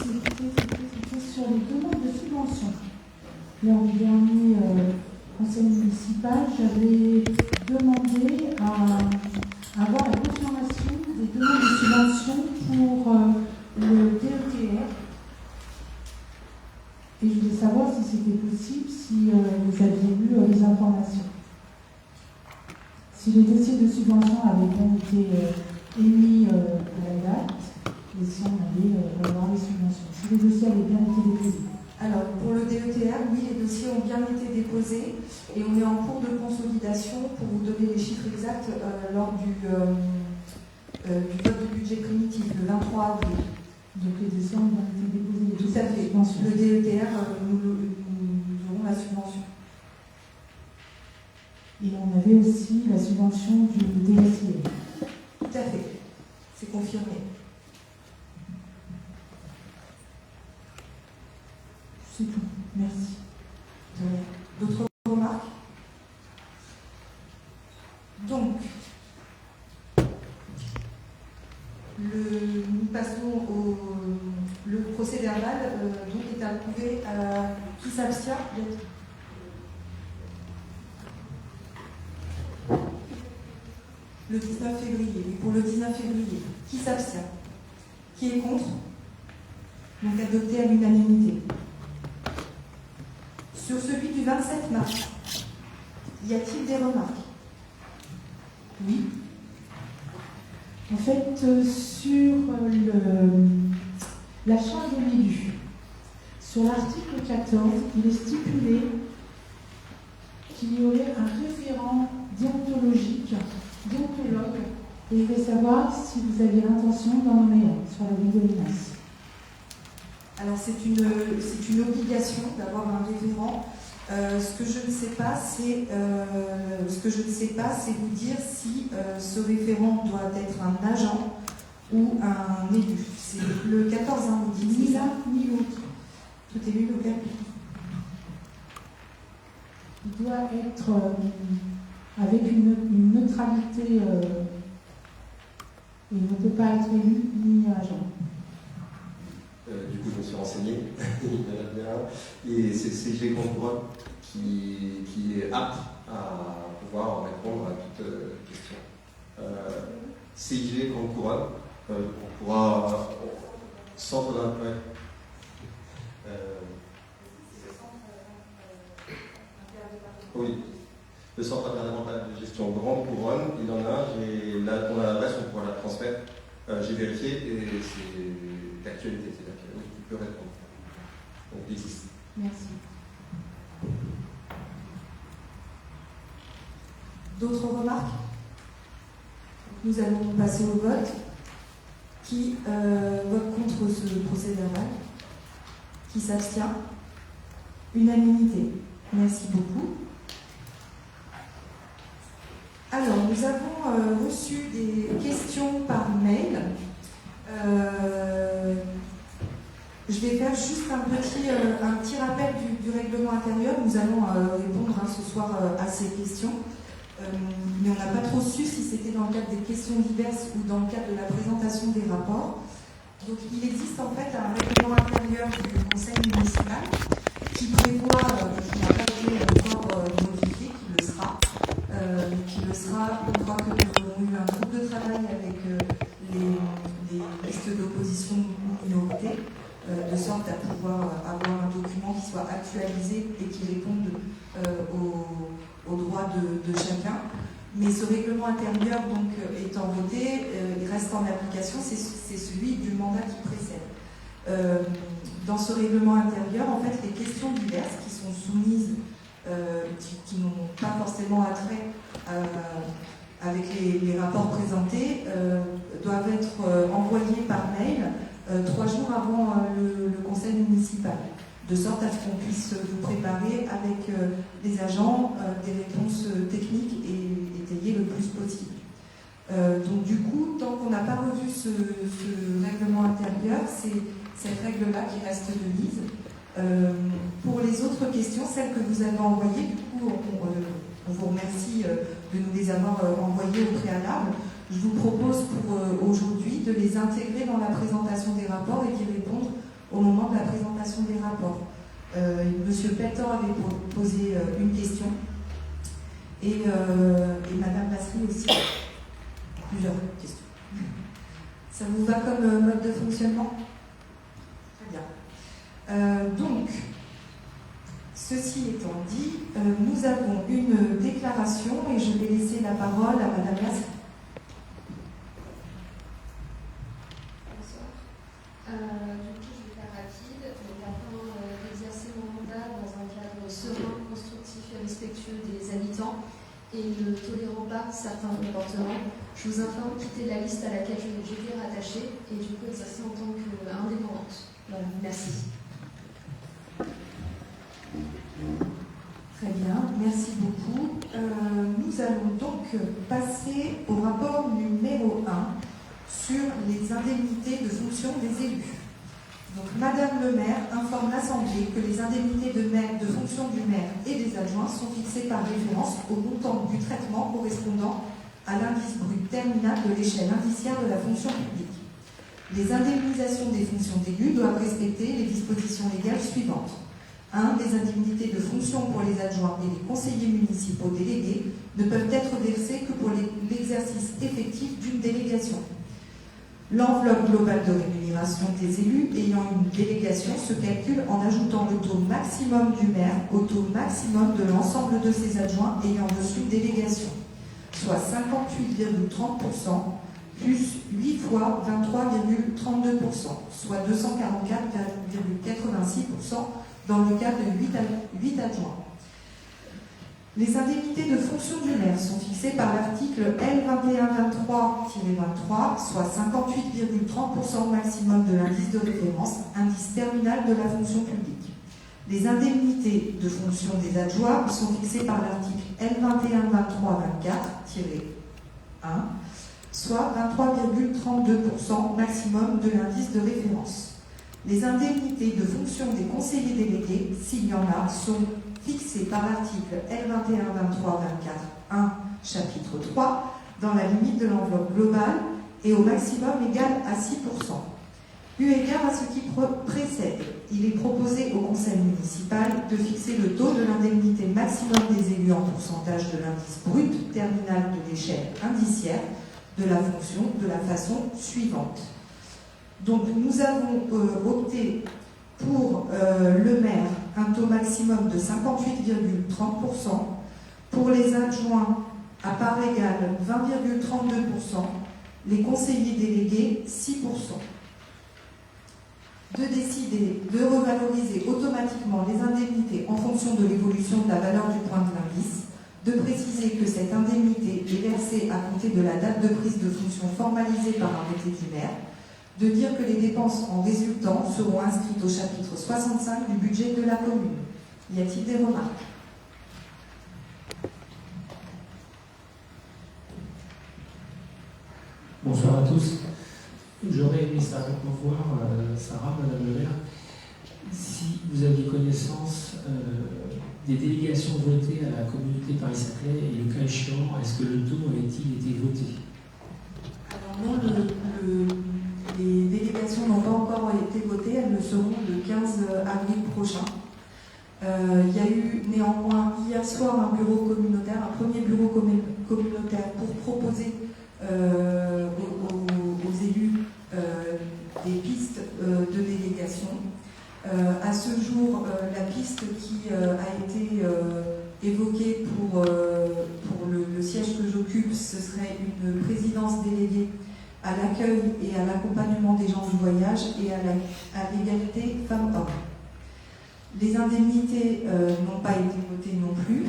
c'était sur les demandes de subvention. Lors du dernier conseil municipal, j'avais demandé à avoir la confirmation des demandes de subvention pour le DETR. Et je voulais savoir si c'était possible, si vous aviez eu les informations. Si les dossiers de subvention avaient bien été émis à la date, et si on allait avoir les subventions. Si les dossiers avaient bien été déposés. Alors, pour le DETR, oui, les dossiers ont bien été déposés et on est en cours de consolidation pour vous donner les chiffres exacts lors du vote de budget primitif, le 23 avril. Donc les dossiers ont bien été déposés. Tout à fait. Le DETR, nous aurons la subvention. Et on avait aussi la subvention du DSIL. Tout à fait. C'est confirmé. C'est tout. Merci. D'autres remarques? Donc, nous passons le procès verbal donc est approuvé. Qui s'abstient? Le 19 février. Et pour le 19 février, qui s'abstient? Qui est contre? Donc adopté à l'unanimité. Sur celui du 27 mars, y a-t-il des remarques? Oui. En fait, sur la charge de l'élu, sur l'article 14, il est stipulé qu'il y aurait un référent déontologue, et je voulais savoir si vous aviez l'intention d'en nommer un sur la ville de Linas. Alors c'est une obligation d'avoir un référent. Ce que je ne sais pas, c'est vous dire si ce référent doit être un agent ou un élu. C'est le 14, vous dites. Ni l'un ni l'autre. Tout élu local. Il doit être avec une neutralité. Il ne peut pas être élu ni agent. Du coup, je me suis renseigné, et c'est CG Concours qui est apte à pouvoir répondre à toute question. CIG Concours, on pourra centre d'intérêt. Oui, le centre interdépartemental de gestion Grande Couronne, il en a, on a l'adresse, on pourra la transmettre. J'ai vérifié et c'est d'actualité, c'est-à-dire qu'il peut répondre. Donc il existe. Merci. D'autres remarques? Nous allons passer au vote. Qui vote contre ce procès verbal? Qui s'abstient? Unanimité. Merci beaucoup. Alors, nous avons reçu des questions par mail. Je vais faire juste un petit rappel du règlement intérieur. Nous allons répondre ce soir à ces questions. Mais on n'a pas trop su si c'était dans le cadre des questions diverses ou dans le cadre de la présentation des rapports. Donc il existe en fait un règlement intérieur du conseil municipal qui prévoit, qui n'a pas été encore modifié, qui le sera une fois que nous aurons eu un groupe de travail avec les listes d'opposition ou minorité, de sorte à pouvoir avoir un document qui soit actualisé et qui réponde aux droits de chacun. Mais ce règlement intérieur, donc, étant voté, il reste en application, c'est celui du mandat qui précède. Dans ce règlement intérieur, en fait, les questions diverses qui sont soumises, qui n'ont pas forcément attrait avec les rapports présentés, doivent être envoyées par mail 3 jours avant le conseil municipal, de sorte à ce qu'on puisse vous préparer avec les agents des réponses techniques et étayer le plus possible. Donc du coup, tant qu'on n'a pas revu ce règlement intérieur, c'est cette règle-là qui reste de mise. Pour les autres questions, celles que vous avez envoyées, du coup, on vous remercie de nous les avoir envoyées au préalable. Je vous propose pour aujourd'hui de les intégrer dans la présentation des rapports et d'y répondre au présentation des rapports. Monsieur Peltor avait posé une question et Madame Lasserie aussi plusieurs questions. Ça vous va comme mode de fonctionnement? Très bien. Donc, ceci étant dit, nous avons une déclaration et je vais laisser la parole à Madame Lasserie. Bonsoir. Du coup, je vais faire rapide. Donc, afin d'exercer mon mandat dans un cadre serein, constructif et respectueux des habitants et ne tolérant pas certains comportements, je vous informe quitter la liste à laquelle j'étais rattachée et du coup exercer en tant qu'indépendante. Voilà, merci. Très bien, merci beaucoup. Nous allons donc passer au rapport numéro 1 sur les indemnités de fonction des élus. Donc, Madame le maire informe l'Assemblée que les indemnités de fonction du maire et des adjoints sont fixées par référence au montant du traitement correspondant à l'indice brut terminal de l'échelle indiciaire de la fonction publique. Les indemnisations des fonctions d'élus doivent respecter les dispositions légales suivantes. 1. Les indemnités de fonction pour les adjoints et les conseillers municipaux délégués ne peuvent être versées que pour l'exercice effectif d'une délégation. L'enveloppe globale de rémunération des élus ayant une délégation se calcule en ajoutant le taux maximum du maire au taux maximum de l'ensemble de ses adjoints ayant reçu une délégation, soit 58,30% plus 8 fois 23,32%, soit 244,86% dans le cas de 8 adjoints. Les indemnités de fonction du maire sont fixées par l'article L2123-23, soit 58,30% maximum de l'indice de référence, indice terminal de la fonction publique. Les indemnités de fonction des adjoints sont fixées par l'article L2123-24-1, soit 23,32% maximum de l'indice de référence. Les indemnités de fonction des conseillers délégués, s'il y en a, sont fixées par l'article L2123-24-1, chapitre 3, dans la limite de l'enveloppe globale et au maximum égal à 6%. Eu égard à ce qui précède, il est proposé au conseil municipal de fixer le taux de l'indemnité maximum des élus en pourcentage de l'indice brut terminal de l'échelle indiciaire de la fonction de la façon suivante. Donc nous avons opté pour le maire un taux maximum de 58,30%, pour les adjoints à part égale 20,32%, les conseillers délégués 6%. De décider de revaloriser automatiquement les indemnités en fonction de l'évolution de la valeur du point de l'indice, de préciser que cette indemnité est versée à compter de la date de prise de fonction formalisée par arrêté du maire, de dire que les dépenses en résultant seront inscrites au chapitre 65 du budget de la commune. Y a-t-il des remarques? Bonsoir à tous. J'aurais aimé simplement voir, Sarah, Madame le maire, si vous aviez connaissance des délégations votées à la communauté Paris-Saclay et le cas échéant, est-ce que le taux a-t-il été voté? Alors non, les délégations n'ont pas encore été votées, elles le seront le 15 avril prochain. Il y a eu néanmoins hier soir un bureau communautaire, un premier bureau communautaire pour proposer aux élus des pistes de délégation. À ce jour, la piste qui a été évoquée pour le siège que j'occupe, ce serait une présidence déléguée à l'accueil et à l'accompagnement des gens du voyage et à l'égalité femmes-hommes. Les indemnités n'ont pas été votées non plus.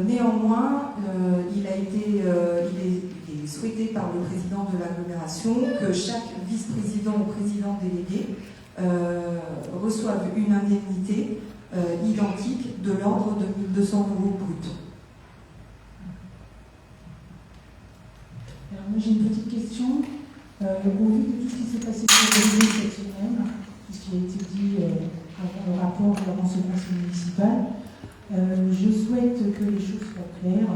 Néanmoins, il est souhaité par le président de l'agglomération que chaque vice-président ou président délégué reçoive une indemnité identique de l'ordre de 1 200 € brut. Alors moi j'ai une petite question. Au vu de tout ce qui s'est passé cette semaine, tout ce qui a été dit avant le rapport avant ce conseil municipal, je souhaite que les choses soient claires.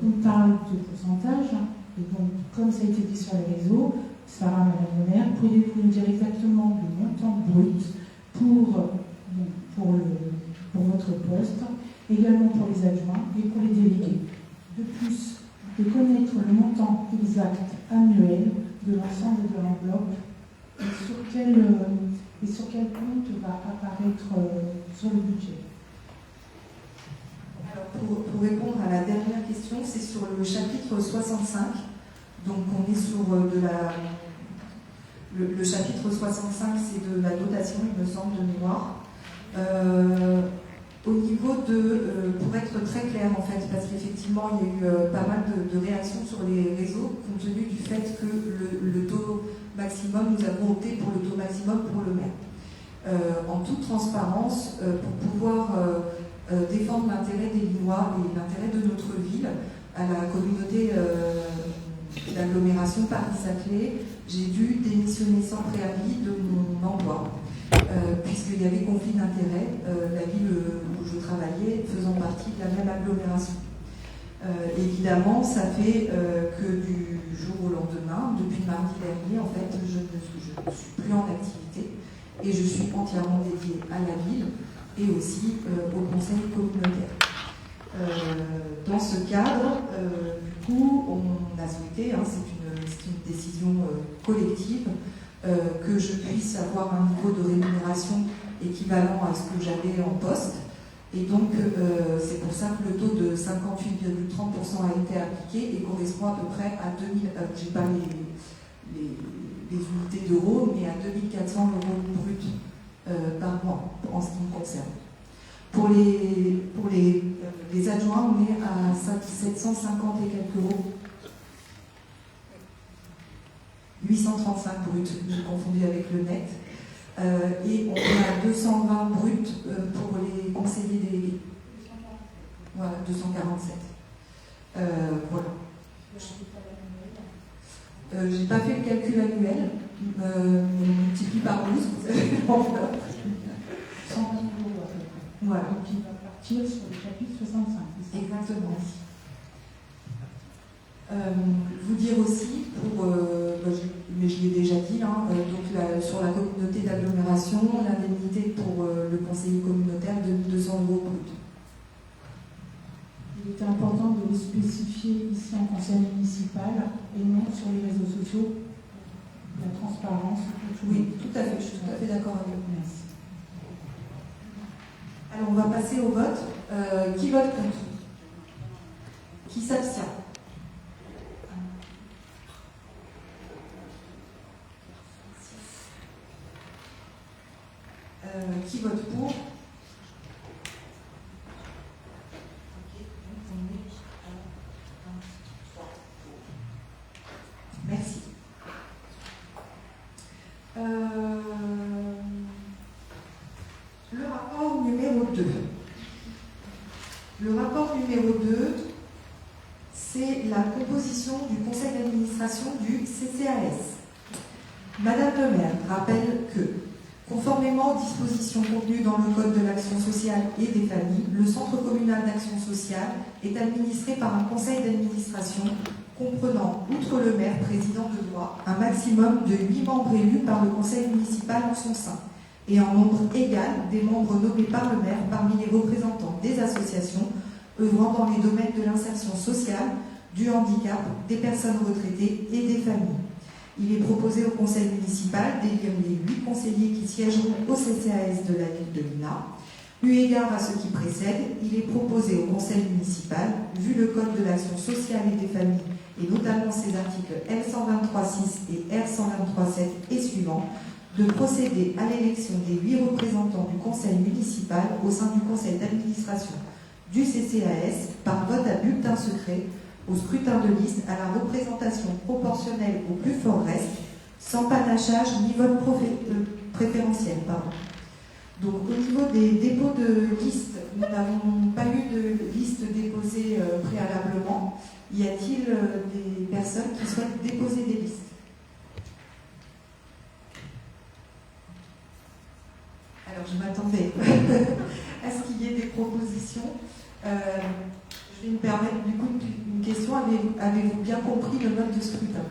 On parle de pourcentage, et donc comme ça a été dit sur les réseaux, Sarah, Madame le maire, pourriez-vous nous dire exactement le montant brut postes, également pour les adjoints et pour les délégués. De plus, de connaître le montant exact annuel de l'ensemble de l'enveloppe et sur quel compte va apparaître sur le budget. Alors, pour répondre à la dernière question, c'est sur le chapitre 65. Donc on est sur le chapitre 65, c'est de la dotation, il me semble, de mémoire. Au niveau pour être très clair en fait, parce qu'effectivement il y a eu pas mal de réactions sur les réseaux, compte tenu du fait que le taux maximum, nous avons opté pour le taux maximum pour le maire. En toute transparence, pour pouvoir défendre l'intérêt des Lillois et l'intérêt de notre ville, à la communauté d'agglomération Paris-Saclay, j'ai dû démissionner sans préavis de mon emploi, puisqu'il y avait conflit d'intérêts, la ville où je travaillais faisant partie de la même agglomération. Évidemment, ça fait que du jour au lendemain, depuis mardi dernier, en fait, je ne suis plus en activité et je suis entièrement dédiée à la ville et aussi au conseil communautaire. Dans ce cadre, du coup, on a souhaité, c'est une décision collective, que je puisse avoir un niveau de rémunération équivalent à ce que j'avais en poste. Et donc, c'est pour ça que le taux de 58,30% a été appliqué et correspond à peu près à 2000, je n'ai pas les unités d'euros, mais à 2400 euros bruts par mois, en ce qui me concerne. Pour les adjoints, on est à 750 et quelques euros. 835 bruts, j'ai confondu avec le net. Et on est à 220 bruts pour les conseillers délégués. Voilà, 247. Voilà. J'ai pas fait le calcul annuel. On multiplie par 12. 120 euros à peu près. Voilà. Donc il va partir sur le chapitre 65. Exactement. Vous dire aussi, mais je l'ai déjà dit, donc sur la communauté d'agglomération, l'indemnité pour le conseiller communautaire de 200 euros brut. Il était important de le spécifier ici en conseil municipal et non sur les réseaux sociaux. La transparence. Oui, tout à fait, je suis tout à fait d'accord avec vous. Merci. Alors on va passer au vote. Qui vote contre? Qui s'abstient? Qui vote pour? Merci. Le rapport numéro 2. Le rapport numéro 2, c'est la composition du conseil d'administration du CCAS. Madame le maire rappelle que, conformément aux dispositions contenues dans le Code de l'action sociale et des familles, le Centre communal d'action sociale est administré par un conseil d'administration comprenant, outre le maire président de droit, un maximum de 8 membres élus par le conseil municipal en son sein, et en nombre égal des membres nommés par le maire parmi les représentants des associations œuvrant dans les domaines de l'insertion sociale, du handicap, des personnes retraitées et des familles. Il est proposé au conseil municipal d'élire les 8 conseillers qui siégeront au CCAS de la ville de Lina. Eu égard à ce qui précède, il est proposé au conseil municipal, vu le Code de l'action sociale et des familles, et notamment ses articles R123.6 et R123.7 et suivants, de procéder à l'élection des 8 représentants du conseil municipal au sein du conseil d'administration du CCAS par vote à bulletin secret, au scrutin de liste, à la représentation proportionnelle au plus fort reste, sans panachage ni vote préférentiel. Donc au niveau des dépôts de listes, nous n'avons pas eu de liste déposée préalablement. Y a-t-il des personnes qui souhaitent déposer des listes? Alors je m'attendais à ce qu'il y ait des propositions. Je vais me permettre du coup une question. Avez-vous bien compris le mode de scrutin?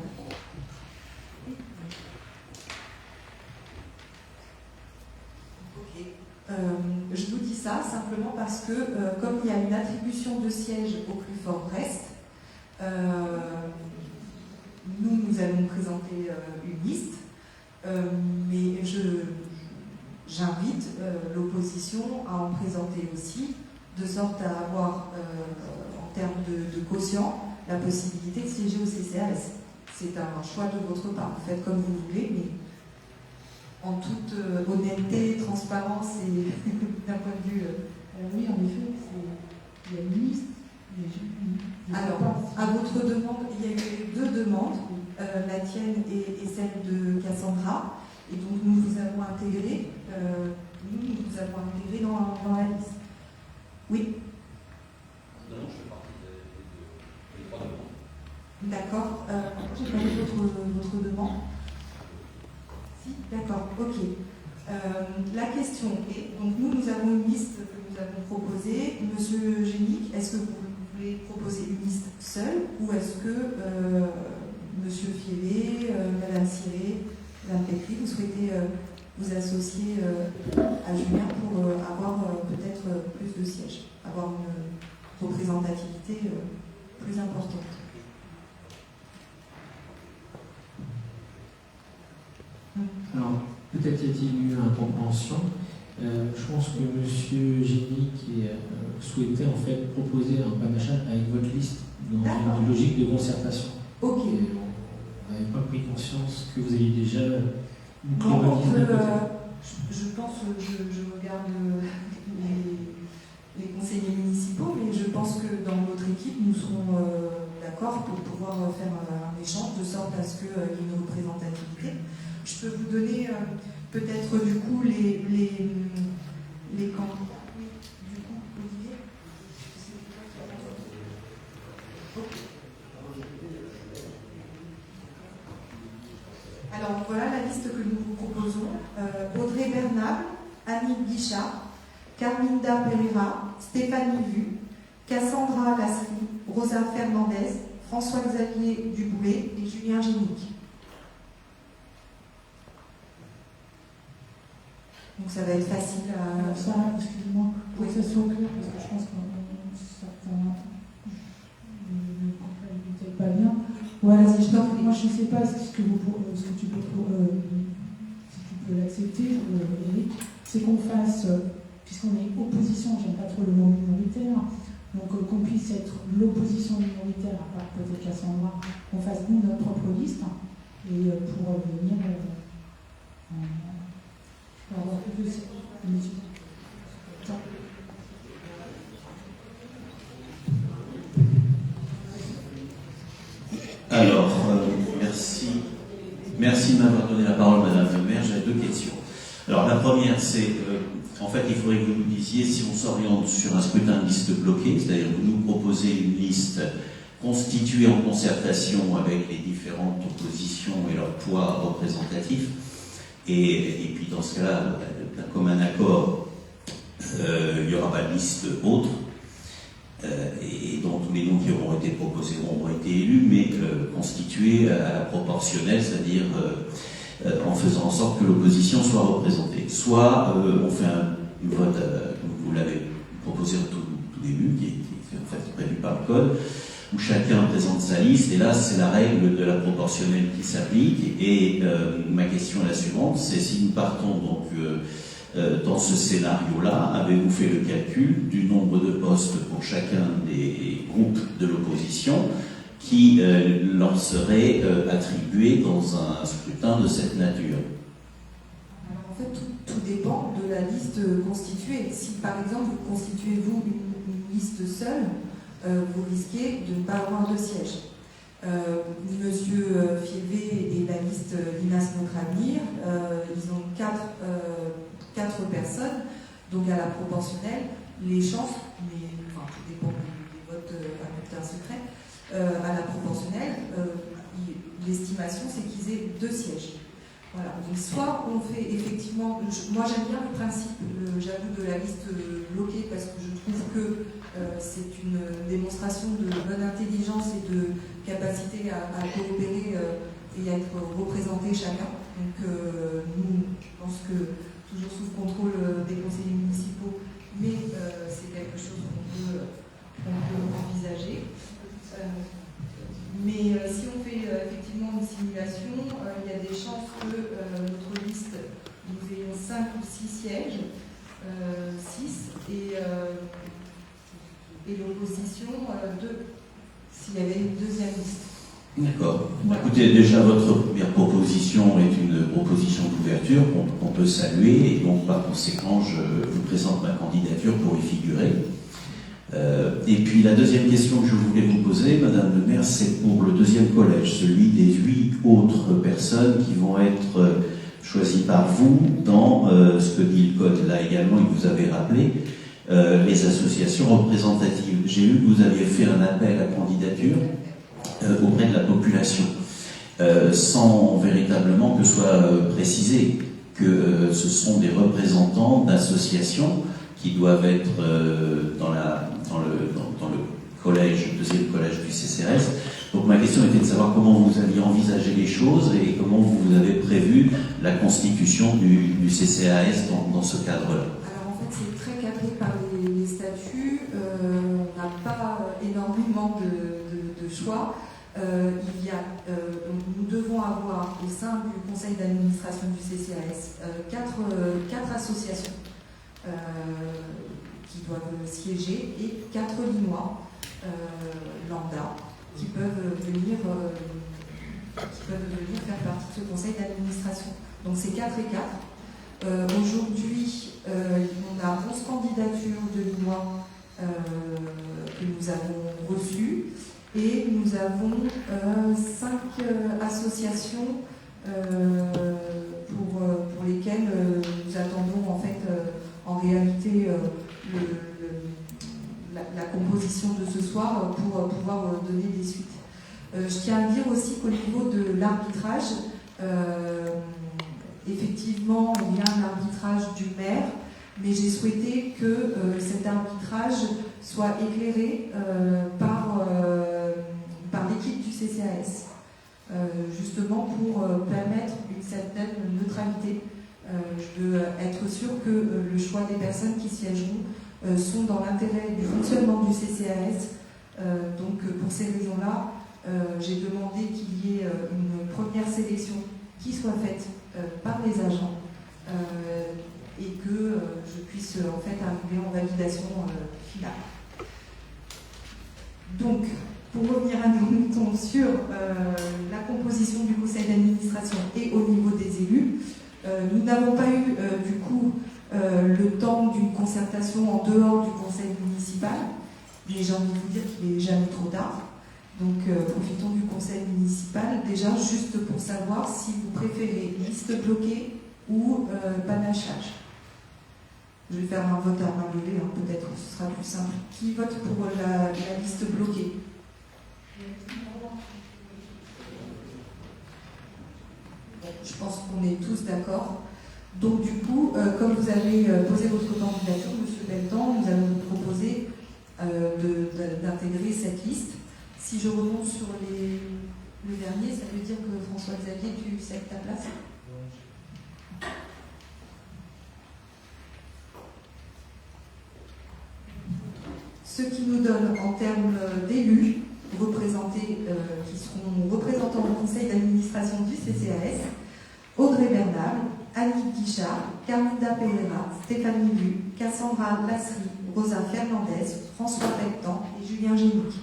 Ok, Je vous dis ça simplement parce que, comme il y a une attribution de sièges au plus fort reste, nous allons présenter une liste, mais j'invite l'opposition à en présenter aussi, de sorte à avoir, en termes de quotient, la possibilité de siéger au CCAS. C'est un choix de votre part. Vous faites comme vous voulez, mais en toute honnêteté, transparence et d'un point de vue... oui, en effet, il y a une liste. Alors, à votre demande, il y a eu 2 demandes, la tienne et celle de Cassandra, et donc nous vous avons intégré, dans la liste. Oui. Non, je fais partie des 3 demandes. D'accord. J'ai pas vu votre demande. Si, d'accord, ok. La question est, donc nous avons une liste que nous avons proposée. Monsieur Génic, est-ce que vous voulez proposer une liste seule ou est-ce que Monsieur Fiellet, Madame Ciré, Madame Pétry, vous souhaitez vous associer à Julien pour avoir peut-être plus de sièges, avoir une représentativité plus importante? Alors, peut-être y a-t-il eu une incompréhension. Je pense que M. Génic souhaitait en fait proposer un panachage avec votre liste dans une logique de concertation. Ok. Et on n'avait pas pris conscience que vous aviez déjà une je pense regarde les conseillers municipaux, mais je pense que dans notre équipe, nous serons d'accord pour pouvoir faire un échange de sorte à ce qu'il y ait une représentativité. Je peux vous donner peut-être du coup les candidats. Oui, du coup, Olivier. Alors voilà la liste que nous vous proposons. Audrey Bernable, Annie Guichard, Carminda Pereira, Stéphanie Vu, Cassandra Lasserie, Rosa Fernandez, François-Xavier Duboulet et Julien Génic. Donc ça va être facile à... Alors ça, excusez-moi, pour que ça soit clair, parce que je pense que certains ne comprennent peut-être pas bien. Voilà, moi je ne sais pas ce que tu peux, si tu peux l'accepter, Eric, c'est qu'on fasse, puisqu'on est opposition, j'aime pas trop le mot minoritaire, donc qu'on puisse être l'opposition minoritaire, à part peut-être Cassandra, qu'on fasse nous notre propre liste, et pour venir... Alors, merci de m'avoir donné la parole, Madame le maire. J'ai 2 questions. Alors, la première, c'est, en fait, il faudrait que vous nous disiez si on s'oriente sur un scrutin de liste bloquée, c'est-à-dire que vous nous proposez une liste constituée en concertation avec les différentes oppositions et leur poids représentatif. Et puis dans ce cas-là, d'un commun accord, il n'y aura pas de liste autre, et dont tous les noms qui auront été proposés auront été élus, mais constitués à la proportionnelle, c'est-à-dire en faisant en sorte que l'opposition soit représentée. Soit on fait un vote, comme vous l'avez proposé au tout début, qui est en fait prévu par le Code, où chacun présente sa liste, et là c'est la règle de la proportionnelle qui s'applique. Et ma question est la suivante, c'est si nous partons donc dans ce scénario-là, avez-vous fait le calcul du nombre de postes pour chacun des groupes de l'opposition qui leur seraient attribués dans un scrutin de cette nature? Alors en fait, tout dépend de la liste constituée. Si par exemple vous constituez-vous une liste seule, vous risquez de ne pas avoir de siège. Monsieur Fielvet et la liste Linas Notre Avenir, ils ont 4 personnes, donc à la proportionnelle, les chances, mais enfin, tout dépend des votes à bulletin secret, à la proportionnelle, l'estimation c'est qu'ils aient 2 sièges. Voilà. Donc soit on fait effectivement, moi j'aime bien le principe, j'avoue, de la liste bloquée parce que je trouve que c'est une démonstration de bonne intelligence et de capacité à coopérer et à être représenté chacun. Donc nous, je pense que toujours sous le contrôle des conseillers notre liste, nous ayons 5 ou 6 sièges, 6, et l'opposition 2, s'il y avait une deuxième liste. D'accord. Écoutez, déjà, votre première proposition est une proposition d'ouverture qu'on peut saluer, et donc, par conséquent, je vous présente ma candidature pour y figurer. Et puis, la deuxième question que je voulais vous poser, Madame le maire, c'est pour le deuxième collège, celui des 8 autres personnes qui vont être choisies par vous dans ce que dit le code. Là également, il vous avait rappelé les associations représentatives. J'ai vu que vous aviez fait un appel à candidature auprès de la population, sans véritablement que soit précisé que ce sont des représentants d'associations qui doivent être dans le collège, deuxième collège du CCRS. Donc ma question était de savoir comment vous aviez envisagé les choses et comment vous avez prévu la constitution du CCAS dans ce cadre-là. Alors en fait c'est très cadré par les statuts, on n'a pas énormément de choix. Nous devons avoir au sein du conseil d'administration du CCAS 4 associations qui doivent siéger et 4 linois lambda qui peuvent venir faire partie de ce conseil d'administration. Donc c'est 4 et 4. Aujourd'hui, on a 11 candidatures de linois que nous avons reçues. Et nous avons 5 associations pour lesquelles nous attendons en fait en réalité la composition de ce soir pour pouvoir donner des suites. Je tiens à dire aussi qu'au niveau de l'arbitrage, effectivement il y a un arbitrage du maire, mais j'ai souhaité que cet arbitrage soit éclairé par l'équipe du CCAS, justement pour permettre une certaine neutralité. Je veux être sûre que le choix des personnes qui siégeront sont dans l'intérêt du fonctionnement du CCAS. Donc pour ces raisons-là, j'ai demandé qu'il y ait une première sélection qui soit faite par les agents et que je puisse en fait arriver en validation finale. Donc, pour revenir à nos moutons sur la composition du conseil d'administration et au niveau des élus, nous n'avons pas eu du coup le temps d'une concertation en dehors du conseil municipal, mais j'ai envie de vous dire qu'il n'est jamais trop tard. Donc profitons du conseil municipal déjà juste pour savoir si vous préférez liste bloquée ou panachage. Je vais faire un vote à main levée, peut-être que ce sera plus simple. Qui vote pour la liste bloquée? Je pense qu'on est tous d'accord. Donc du coup, comme vous avez posé votre candidature, M. Beltan, nous allons vous proposer d'intégrer cette liste. Si je remonte sur le dernier, ça veut dire que François-Xavier, tu cèdes ta place? Ce qui nous donne en termes d'élus représentés, qui seront représentants au conseil d'administration du CCAS, Audrey Bernal, Annick Guichard, Carminda Pereira, Stéphanie Lu, Cassandra Lasserie, Rosa Fernandez, François Beltan et Julien Génic.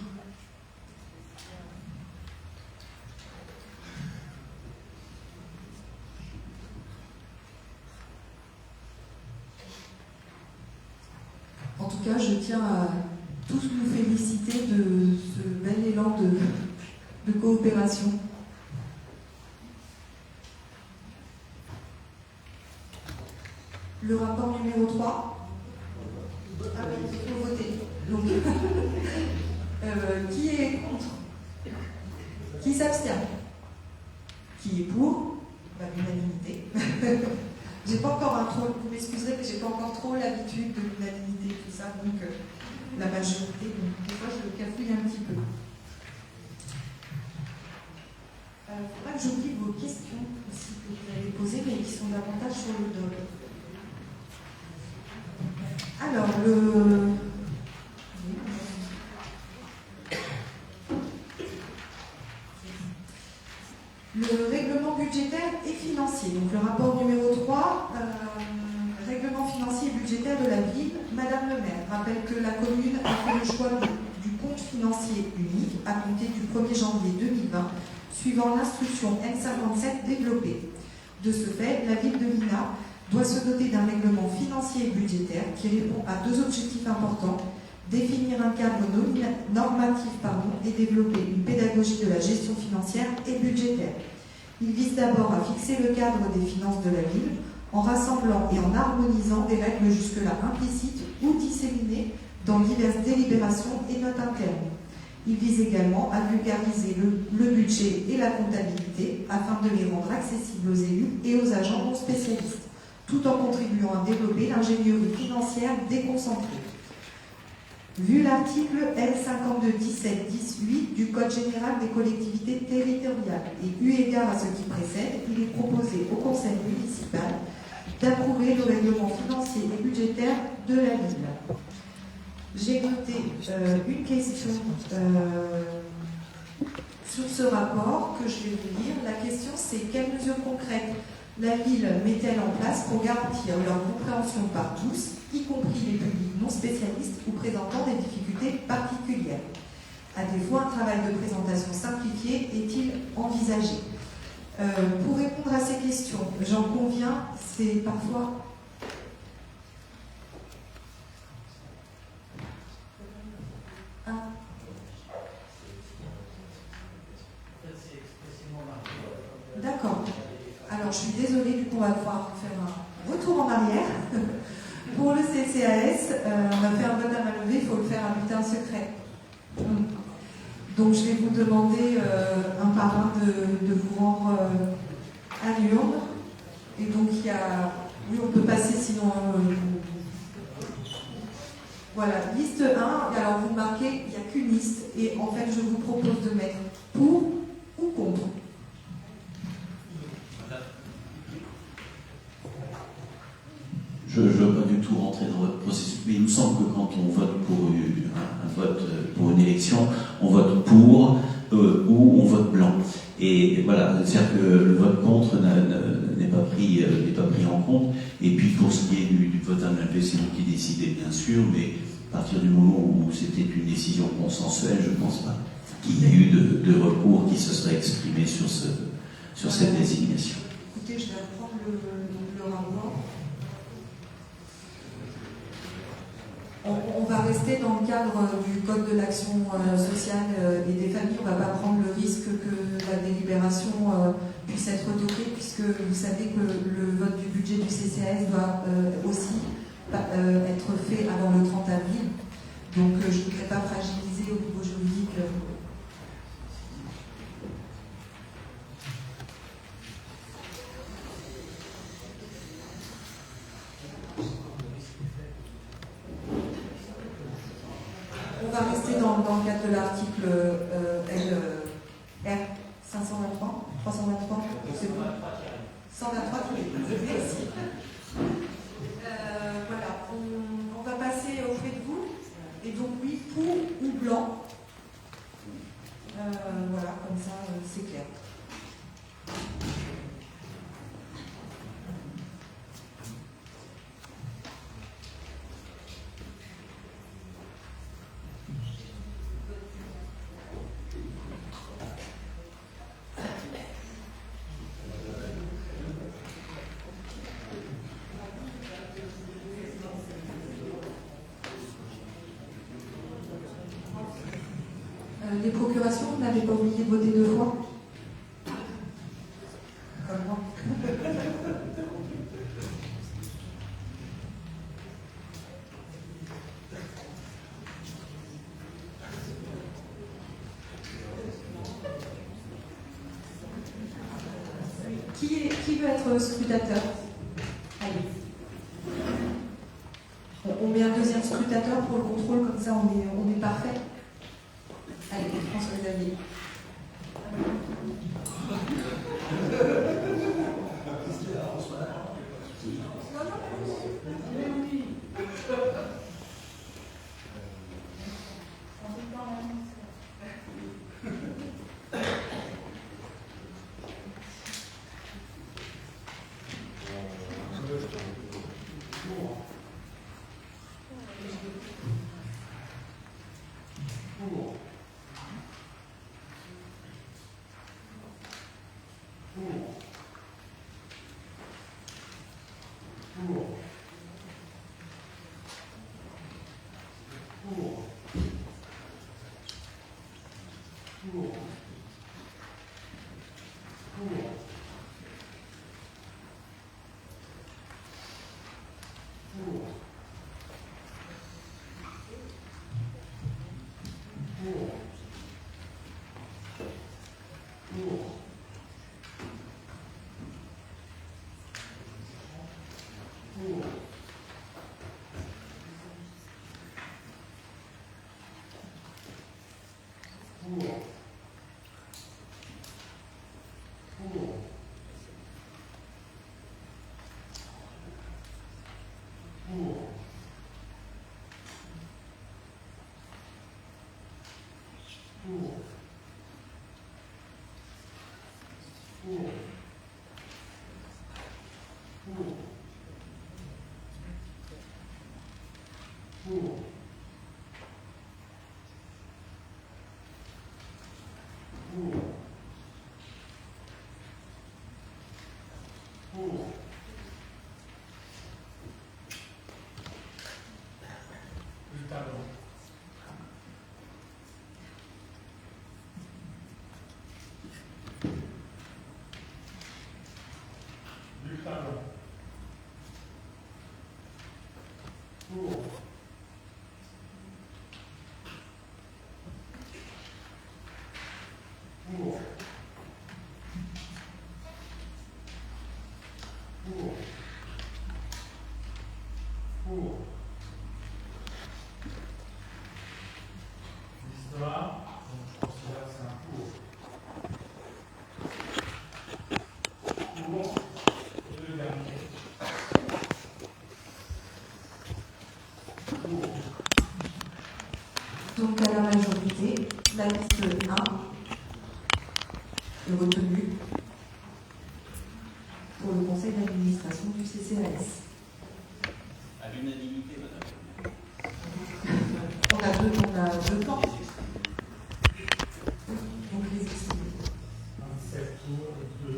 En tout cas, je tiens à tous nous féliciter de ce bel élan de coopération. Le rapport numéro 3. Ah oui, il faut voter. Donc, qui est contre? Qui s'abstient? Qui est pour? L'unanimité. J'ai pas encore vous m'excuserez, mais j'ai pas encore trop l'habitude de l'unanimité, tout ça, donc la majorité, donc des fois je le cafouille un petit peu. Il faudra que j'oublie vos questions aussi que vous avez posées, mais qui sont davantage sur le DOL. Alors, le règlement budgétaire et financier. Donc, Donc le rapport numéro 3, règlement financier et budgétaire de la ville. Madame le maire rappelle que la commune a fait le choix du compte financier unique à compter du 1er janvier 2020, suivant l'instruction N57 développée. De ce fait, la ville de Lina doit se doter d'un règlement financier et budgétaire qui répond à deux objectifs importants: définir un cadre normatif et développer une pédagogie de la gestion financière et budgétaire. Il vise d'abord à fixer le cadre des finances de la ville en rassemblant et en harmonisant des règles jusque-là implicites ou disséminées dans diverses délibérations et notes internes. Il vise également à vulgariser le budget et la comptabilité afin de les rendre accessibles aux élus et aux agents non spécialistes, tout en contribuant à développer l'ingénierie financière déconcentrée. Vu l'article L52-17-10-8 du Code général des collectivités territoriales et eu égard à ce qui précède, il est proposé au Conseil municipal d'approuver le règlement financier et budgétaire de la ville. J'ai noté une question sur ce rapport que je vais vous lire. La question, c'est: quelles mesures concrètes la ville met-elle en place pour garantir leur compréhension par tous, y compris les publics non spécialistes ou présentant des difficultés particulières? À défaut, un travail de présentation simplifié est-il envisagé? Pour répondre à ces questions, j'en conviens, c'est parfois... D'accord. Alors, je suis désolée, du coup, on va devoir faire un retour en arrière. Pour le CCAS, on a fait un vote à main levée, il faut le faire à bulletin secret. Donc, je vais vous demander un par un de vous rendre à l'urne. Et donc, il y a... Oui, on peut passer, sinon... Voilà, liste 1. Alors, vous marquez, il n'y a qu'une liste. Et en fait, je vous propose de mettre pour ou contre. Je ne veux pas du tout rentrer dans votre processus, mais il me semble que quand on vote pour un vote pour une élection, on vote pour ou on vote blanc. Et voilà, c'est-à-dire que le vote contre n'est pas pris en compte. Et puis pour ce qui est du vote à main levée, c'est vous qui décidez, bien sûr, mais à partir du moment où c'était une décision consensuelle, je ne pense pas qu'il y ait eu de recours qui se serait exprimé sur cette désignation. Écoutez, je vais reprendre le rapport. On va rester dans le cadre du Code de l'action sociale et des familles. On ne va pas prendre le risque que la délibération puisse être toquée, puisque vous savez que le vote du budget du CCAS doit aussi être fait avant le 30 avril. Donc je ne voudrais pas fragiliser au niveau juridique. On va rester dans le cadre de l'article R 523, 323, c'est bon. 123, merci. Voilà, on va passer auprès de vous. Et donc oui, pour ou blanc. Voilà, comme ça, c'est clair. Les procurations, vous n'avez pas oublié de voter 2 fois? Comme moi. Qui veut être scrutateur? Allez. On met un deuxième scrutateur pour le contrôle, comme ça on est parfait. Allez, François-Xavier. Donc à la majorité, la liste 1 est retenue pour le conseil d'administration du CCAS. À l'unanimité, madame. On a deux plans. Donc les estimer. 27 tours de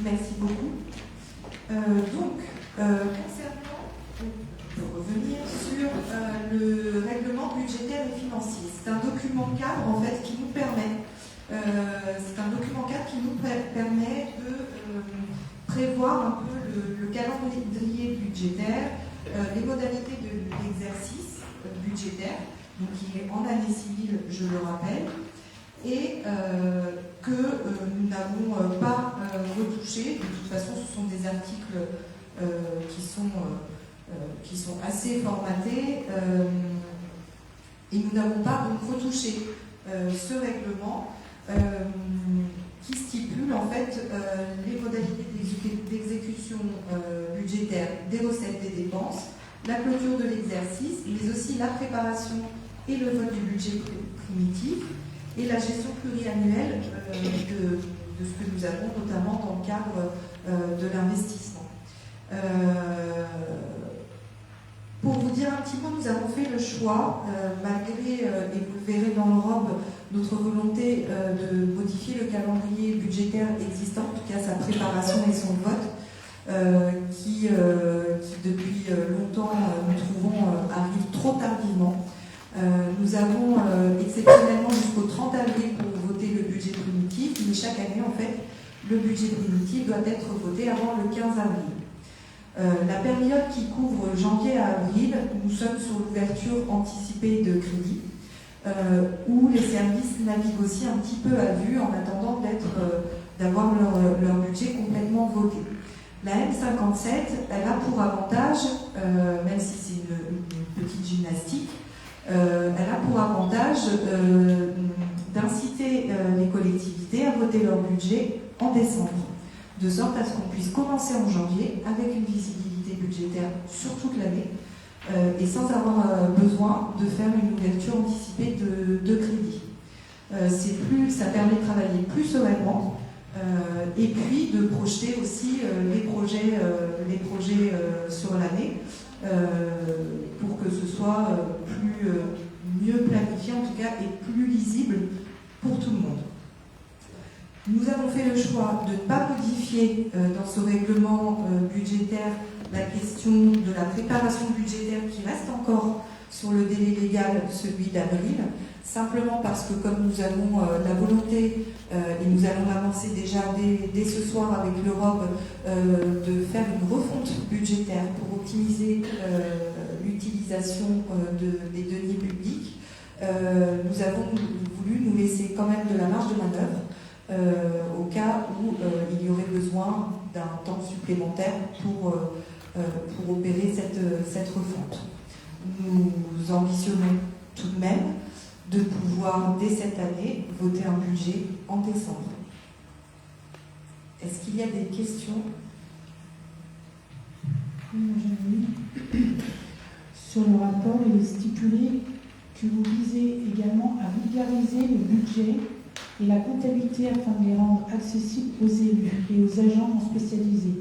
Merci beaucoup. Concernant, pour revenir sur le règlement budgétaire et financier, c'est un document cadre en fait qui nous permet, de prévoir un peu le calendrier budgétaire, les modalités de l'exercice budgétaire, donc qui est en année civile, je le rappelle, et que nous n'avons pas retouché. De toute façon, ce sont des articles qui sont assez formatés et nous n'avons pas donc retouché ce règlement qui stipule en fait les modalités d'exécution budgétaire des recettes des dépenses, la clôture de l'exercice, mais aussi la préparation et le vote du budget primitif et la gestion pluriannuelle de ce que nous avons, notamment dans le cadre de l'investissement. Pour vous dire un petit peu, nous avons fait le choix, malgré, et vous le verrez dans le ROB, notre volonté de modifier le calendrier budgétaire existant, en tout cas sa préparation et son vote, qui depuis longtemps, nous trouvons, arrive trop tardivement. Nous avons exceptionnellement jusqu'au 30 avril pour voter le budget primitif, mais chaque année, en fait, le budget primitif doit être voté avant le 15 avril. La période qui couvre janvier à avril, nous sommes sur l'ouverture anticipée de crédit, où les services naviguent aussi un petit peu à vue en attendant d'avoir leur budget complètement voté. La M57, elle a pour avantage, même si c'est une petite gymnastique, elle a pour avantage d'inciter les collectivités à voter leur budget en décembre, de sorte à ce qu'on puisse commencer en janvier avec une visibilité budgétaire sur toute l'année et sans avoir besoin de faire une ouverture anticipée de crédit. Ça permet de travailler plus sereinement et puis de projeter aussi les projets sur l'année pour que ce soit mieux planifié en tout cas et plus lisible pour tout le monde. Nous avons fait le choix de ne pas modifier dans ce règlement budgétaire la question de la préparation budgétaire qui reste encore sur le délai légal, celui d'avril, simplement parce que comme nous avons la volonté, et nous allons avancer déjà dès ce soir avec l'Europe, de faire une refonte budgétaire pour optimiser l'utilisation des deniers publics, nous avons voulu nous laisser quand même de la marge de manœuvre au cas où il y aurait besoin d'un temps supplémentaire pour opérer cette refonte. Nous ambitionnons tout de même de pouvoir, dès cette année, voter un budget en décembre. Est-ce qu'il y a des questions? Oui, moi, j'en ai une. Sur le rapport, il est stipulé que vous visez également à vulgariser le budget et la comptabilité afin de les rendre accessibles aux élus et aux agents non spécialisés,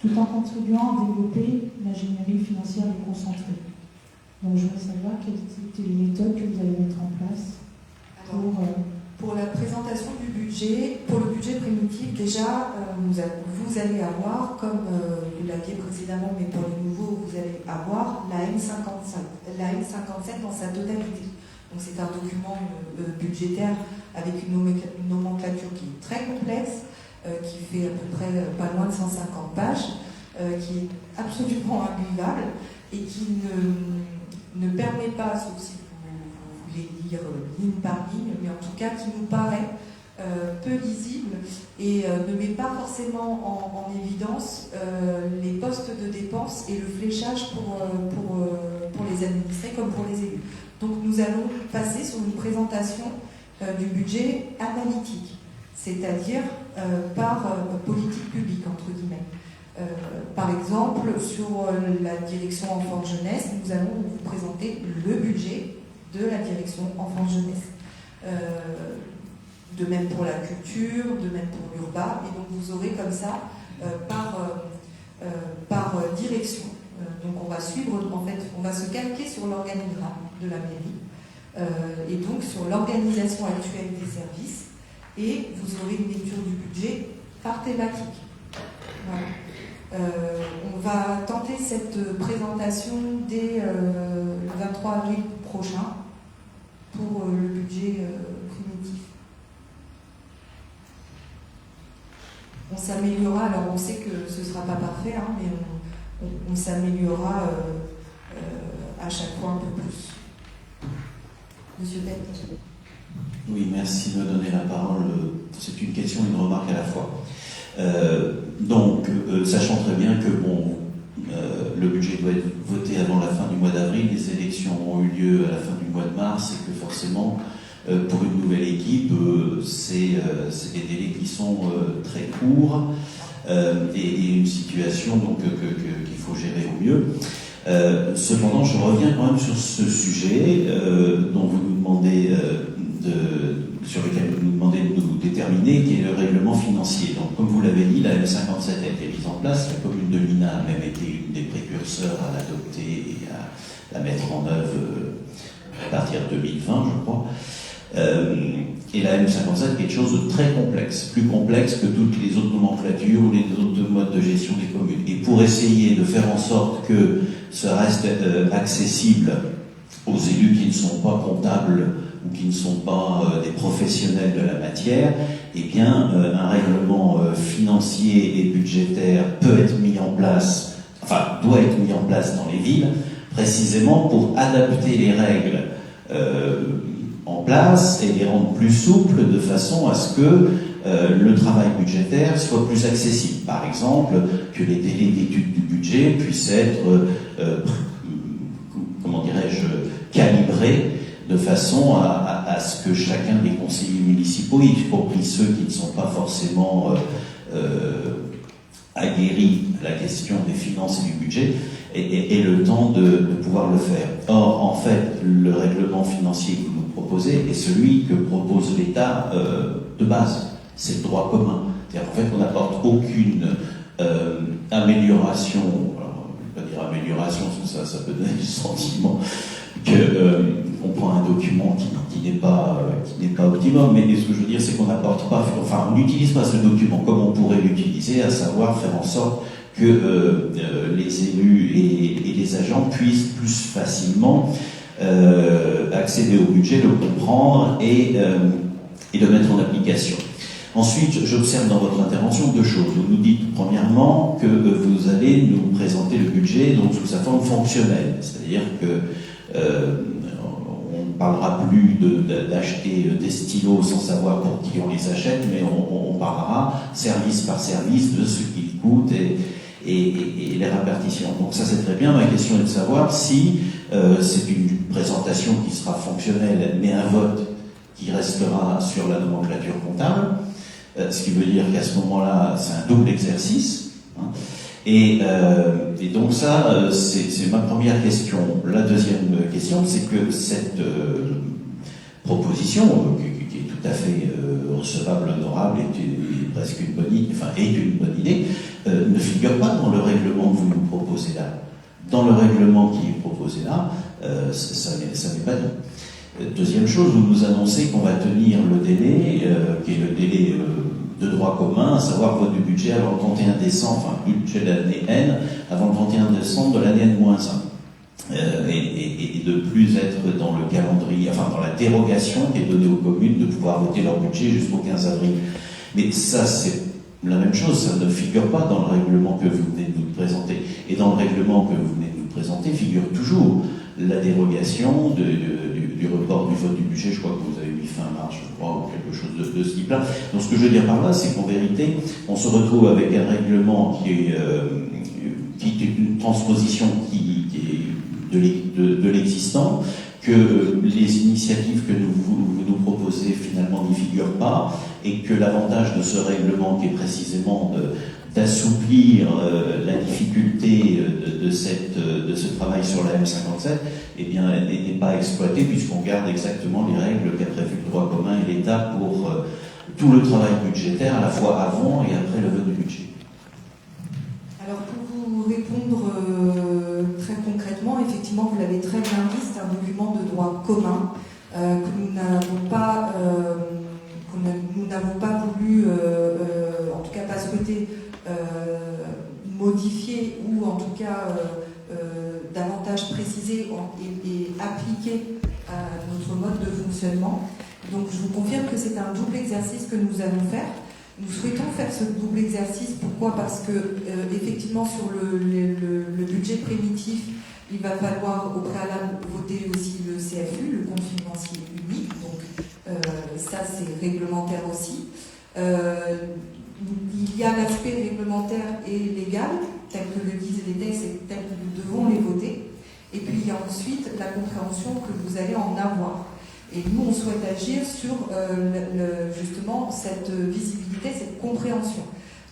tout en contribuant à développer l'ingénierie financière déconcentrée. Donc je voudrais savoir quelles étaient les méthodes que vous allez mettre en place pour la présentation du budget, pour le budget primitif, déjà, vous allez avoir, comme vous l'aviez précédemment, mais pour les nouveaux, vous allez avoir la M57 dans sa totalité. Donc c'est un document budgétaire avec une nomenclature qui est très complexe, qui fait à peu près pas loin de 150 pages, qui est absolument imbuvable et qui ne permet pas, sauf si vous voulez lire ligne par ligne, mais en tout cas qui nous paraît peu lisible et ne met pas forcément en évidence les postes de dépenses et le fléchage pour les administrés comme pour les élus. Donc nous allons passer sur une présentation du budget analytique, c'est-à-dire par politique publique, entre guillemets. Par exemple, sur la direction enfants-jeunesse, nous allons vous présenter le budget de la direction enfants-jeunesse. De même pour la culture, de même pour l'urbain, et donc vous aurez comme ça par direction. Donc on va suivre, en fait, on va se calquer sur l'organigramme de la mairie et donc sur l'organisation actuelle des services, et vous aurez une lecture du budget par thématique. Voilà. On va tenter cette présentation dès le 23 avril prochain pour le budget primitif. On s'améliorera, alors on sait que ce ne sera pas parfait, hein, mais on s'améliorera à chaque fois un peu plus. Monsieur Bett. Oui, merci de me donner la parole. C'est une question et une remarque à la fois. Sachant très bien que le budget doit être voté avant la fin du mois d'avril, les élections ont eu lieu à la fin du mois de mars, et que forcément, pour une nouvelle équipe, c'est des délais qui sont très courts et une situation qu'il faut gérer au mieux. Cependant, je reviens quand même sur ce sujet dont vous nous demandez sur lequel vous nous demandez de nous déterminer, qui est le règlement financier. Donc, comme vous l'avez dit, la M57 a été mise en place. La commune de Mina a même été une des précurseurs à l'adopter et à la mettre en œuvre à partir de 2020, je crois. Et la M57 est quelque chose de très complexe, plus complexe que toutes les autres nomenclatures ou les autres modes de gestion des communes. Et pour essayer de faire en sorte que ça reste accessible aux élus qui ne sont pas comptables ou qui ne sont pas des professionnels de la matière, eh bien, un règlement financier et budgétaire peut être mis en place, enfin, doit être mis en place dans les villes, précisément pour adapter les règles en place et les rendre plus souples de façon à ce que le travail budgétaire soit plus accessible. Par exemple, que les délais d'étude du budget puissent être, comment dirais-je, calibrés de façon à ce que chacun des conseillers municipaux, y compris ceux qui ne sont pas forcément aguerris à la question des finances et du budget, ait le temps de pouvoir le faire. Or, en fait, le règlement financier que vous nous proposez est celui que propose l'État de base. C'est le droit commun. C'est-à-dire qu'en fait, on n'apporte aucune amélioration. Alors, je ne vais pas dire amélioration, parce que ça peut donner le sentiment qu'on prend un document qui n'est pas optimum, mais ce que je veux dire, c'est qu'on n'apporte pas, enfin, on n'utilise pas ce document comme on pourrait l'utiliser, à savoir faire en sorte que les élus et les agents puissent plus facilement accéder au budget, le comprendre et le mettre en application. Ensuite, j'observe dans votre intervention deux choses. Vous nous dites premièrement que vous allez nous présenter le budget donc sous sa forme fonctionnelle, c'est-à-dire que on ne parlera plus d'acheter des stylos sans savoir pour qui on les achète, mais on parlera service par service de ce qu'ils coûtent et les répartitions. Donc ça c'est très bien. Ma question est de savoir si c'est une présentation qui sera fonctionnelle, mais un vote qui restera sur la nomenclature comptable. Ce qui veut dire qu'à ce moment-là, c'est un double exercice. Hein. Et donc ça, c'est ma première question. La deuxième question, c'est que cette proposition, qui est tout à fait recevable, honorable, est presque une bonne idée, enfin est une bonne idée, ne figure pas dans le règlement que vous nous proposez là. Dans le règlement qui est proposé là, ça n'est pas dit. Deuxième chose, vous nous annoncez qu'on va tenir le délai, qui est le délai de droit commun, à savoir vote du budget avant le 31 décembre, enfin budget de l'année N, avant le 31 décembre de l'année N-1. Et de plus être dans le calendrier, enfin dans la dérogation qui est donnée aux communes de pouvoir voter leur budget jusqu'au 15 avril. Mais ça, c'est la même chose, ça ne figure pas dans le règlement que vous venez de nous présenter. Et dans le règlement que vous venez de nous présenter figure toujours la dérogation du report du vote du budget. Je crois que vous avez mis fin mars, je crois, ou quelque chose de ce type-là. Donc ce que je veux dire par là, c'est qu'en vérité, on se retrouve avec un règlement qui est une transposition qui est de l'existant, que les initiatives que vous nous proposez finalement n'y figurent pas, et que l'avantage de ce règlement, qui est précisément d'assouplir la difficulté de ce travail sur la M57, eh bien, n'est pas exploité, puisqu'on garde exactement les règles qu'a prévu le droit commun et l'État pour tout le travail budgétaire, à la fois avant et après le vote du budget. Alors, pour vous répondre très concrètement, effectivement, vous l'avez très bien dit, c'est un document de droit commun que nous n'avons pas voulu, en tout cas pas souhaité, modifier ou en tout cas davantage préciser et appliquer à notre mode de fonctionnement. Donc je vous confirme que c'est un double exercice que nous allons faire. Nous souhaitons faire ce double exercice. Pourquoi ? Parce que effectivement sur le budget primitif, il va falloir au préalable voter aussi le CFU, le compte financier unique. Donc ça c'est réglementaire aussi. Il y a l'aspect réglementaire et légal, tel que le disent les textes et tel que nous devons les voter. Et puis il y a ensuite la compréhension que vous allez en avoir. Et nous, on souhaite agir sur justement cette visibilité, cette compréhension.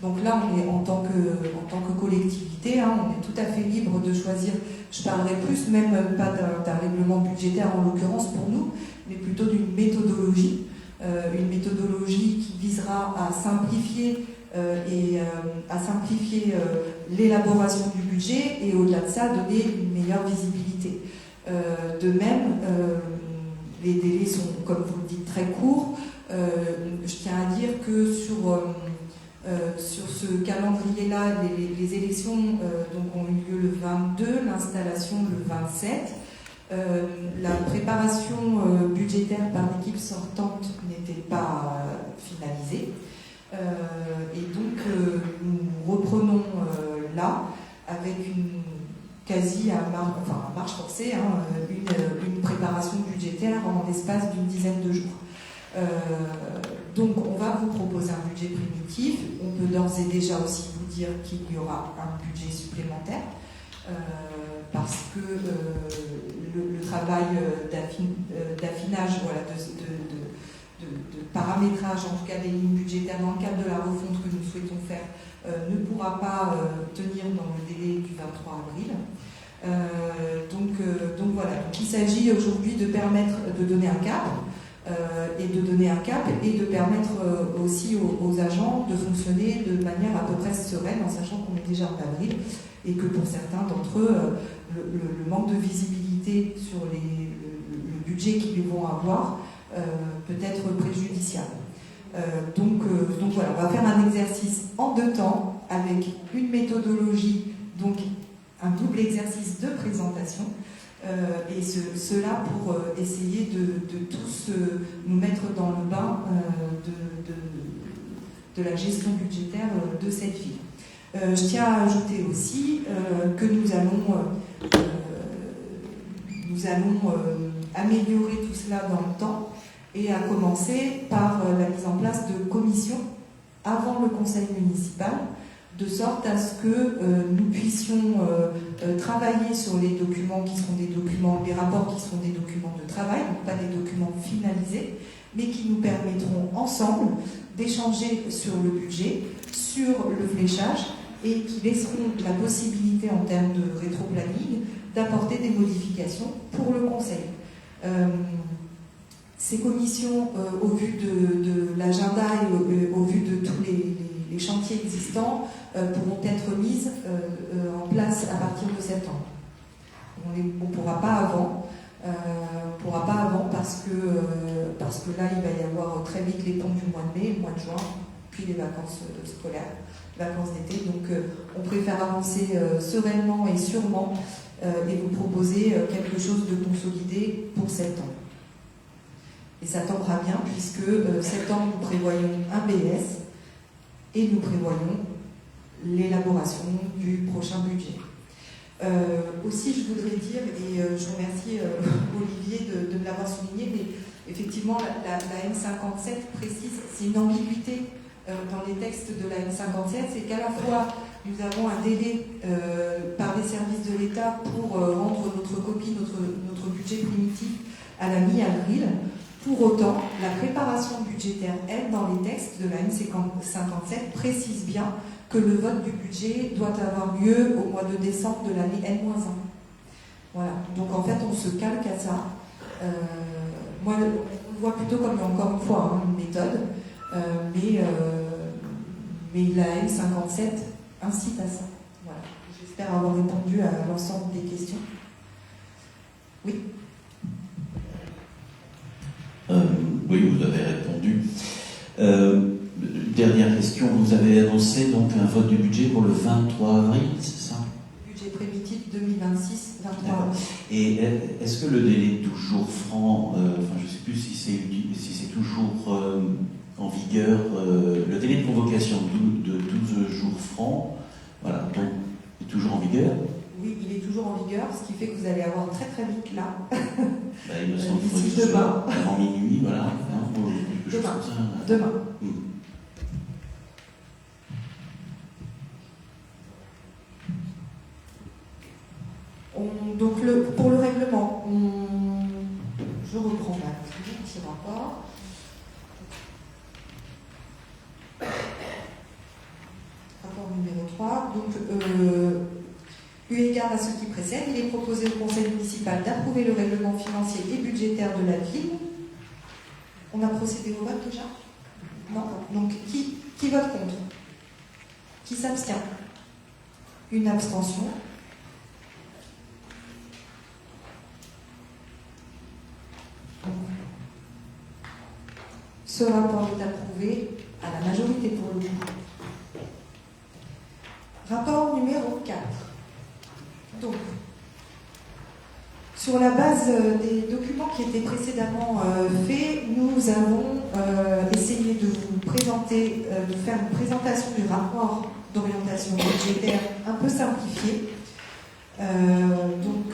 Donc là, on est en tant que collectivité, on est tout à fait libre de choisir. Je parlerai plus, même pas d'un règlement budgétaire en l'occurrence pour nous, mais plutôt d'une méthodologie. Une méthodologie qui visera à simplifier l'élaboration du budget et au-delà de ça, donner une meilleure visibilité. De même, les délais sont, comme vous le dites, très courts. Je tiens à dire que sur ce calendrier-là, les élections donc ont eu lieu le 22, l'installation le 27. La préparation budgétaire par l'équipe sortante n'était pas finalisée. Et donc, nous reprenons là avec une marche forcée, une préparation budgétaire en l'espace d'une dizaine de jours. Donc on va vous proposer un budget primitif. On peut d'ores et déjà aussi vous dire qu'il y aura un budget supplémentaire parce que le travail d'affinage, de paramétrage en tout cas des lignes budgétaires dans le cadre de la refonte que nous souhaitons faire ne pourra pas tenir dans le délai du 23 avril. Donc voilà, donc il s'agit aujourd'hui de permettre de donner un cap et de permettre aussi aux agents de fonctionner de manière à peu près sereine en sachant qu'on est déjà en avril et que pour certains d'entre eux le manque de visibilité sur le budget qu'ils vont avoir peut être préjudiciable. Donc voilà, on va faire un exercice en 2 temps avec une méthodologie, donc un double exercice de présentation et cela pour essayer de tous nous mettre dans le bain de la gestion budgétaire de cette ville. Je tiens à ajouter aussi que nous allons améliorer tout cela dans le temps et à commencer par la mise en place de commissions avant le conseil municipal de sorte à ce que nous puissions travailler sur les documents qui sont des documents, les rapports qui sont des documents de travail, donc pas des documents finalisés, mais qui nous permettront ensemble d'échanger sur le budget, sur le fléchage, et qui laisseront la possibilité en termes de rétro-planning d'apporter des modifications pour le Conseil. Ces commissions, au vu de l'agenda et au vu de tous les chantiers existants, pourront être mises en place à partir de septembre. On ne pourra pas avant. Parce que là, il va y avoir très vite les ponts du mois de mai, le mois de juin, puis les vacances scolaires, les vacances d'été. Donc, on préfère avancer sereinement et sûrement et vous proposer quelque chose de consolidé pour septembre. Et ça tombera bien puisque septembre, nous prévoyons un BS et nous prévoyons l'élaboration du prochain budget. Aussi, je voudrais dire, et je remercie Olivier de me l'avoir souligné, mais effectivement, la N57 précise, c'est une ambiguïté dans les textes de la N57, c'est qu'à la fois, nous avons un délai par les services de l'État pour rendre notre copie, notre budget primitif à la mi-avril. Pour autant, la préparation budgétaire, elle, dans les textes de la N57, précise bien que le vote du budget doit avoir lieu au mois de décembre de l'année N-1. Voilà. Donc en fait, on se calque à ça. Moi, on le voit plutôt comme, encore une fois, une méthode, mais la N57 incite à ça. Voilà. J'espère avoir répondu à l'ensemble des questions. Oui. Oui, vous avez répondu. Dernière question, vous avez annoncé donc un vote du budget pour le 23 avril, c'est ça? Budget primitif 2026, 23 avril. Et est-ce que le délai toujours franc, je ne sais plus si c'est toujours en vigueur, le délai de convocation de 12 jours francs, voilà, donc, est toujours en vigueur? Oui, il est toujours en vigueur, ce qui fait que vous allez avoir très très vite là. Il me semble qu'il faut que ce soit avant minuit, voilà. Demain. Donc pour le règlement, je reprends là, petit rapport. Rapport numéro 3. Donc, eu égard à ce qui précède, il est proposé au Conseil municipal d'approuver le règlement financier et budgétaire de la ville. On a procédé au vote déjà? Non. Donc, qui vote contre? Qui s'abstient? Une abstention. Ce rapport est approuvé à la majorité pour le coup. Rapport numéro 4. Donc, sur la base des documents qui étaient précédemment faits, nous avons essayé de vous présenter, de faire une présentation du rapport d'orientation budgétaire un peu simplifié. Donc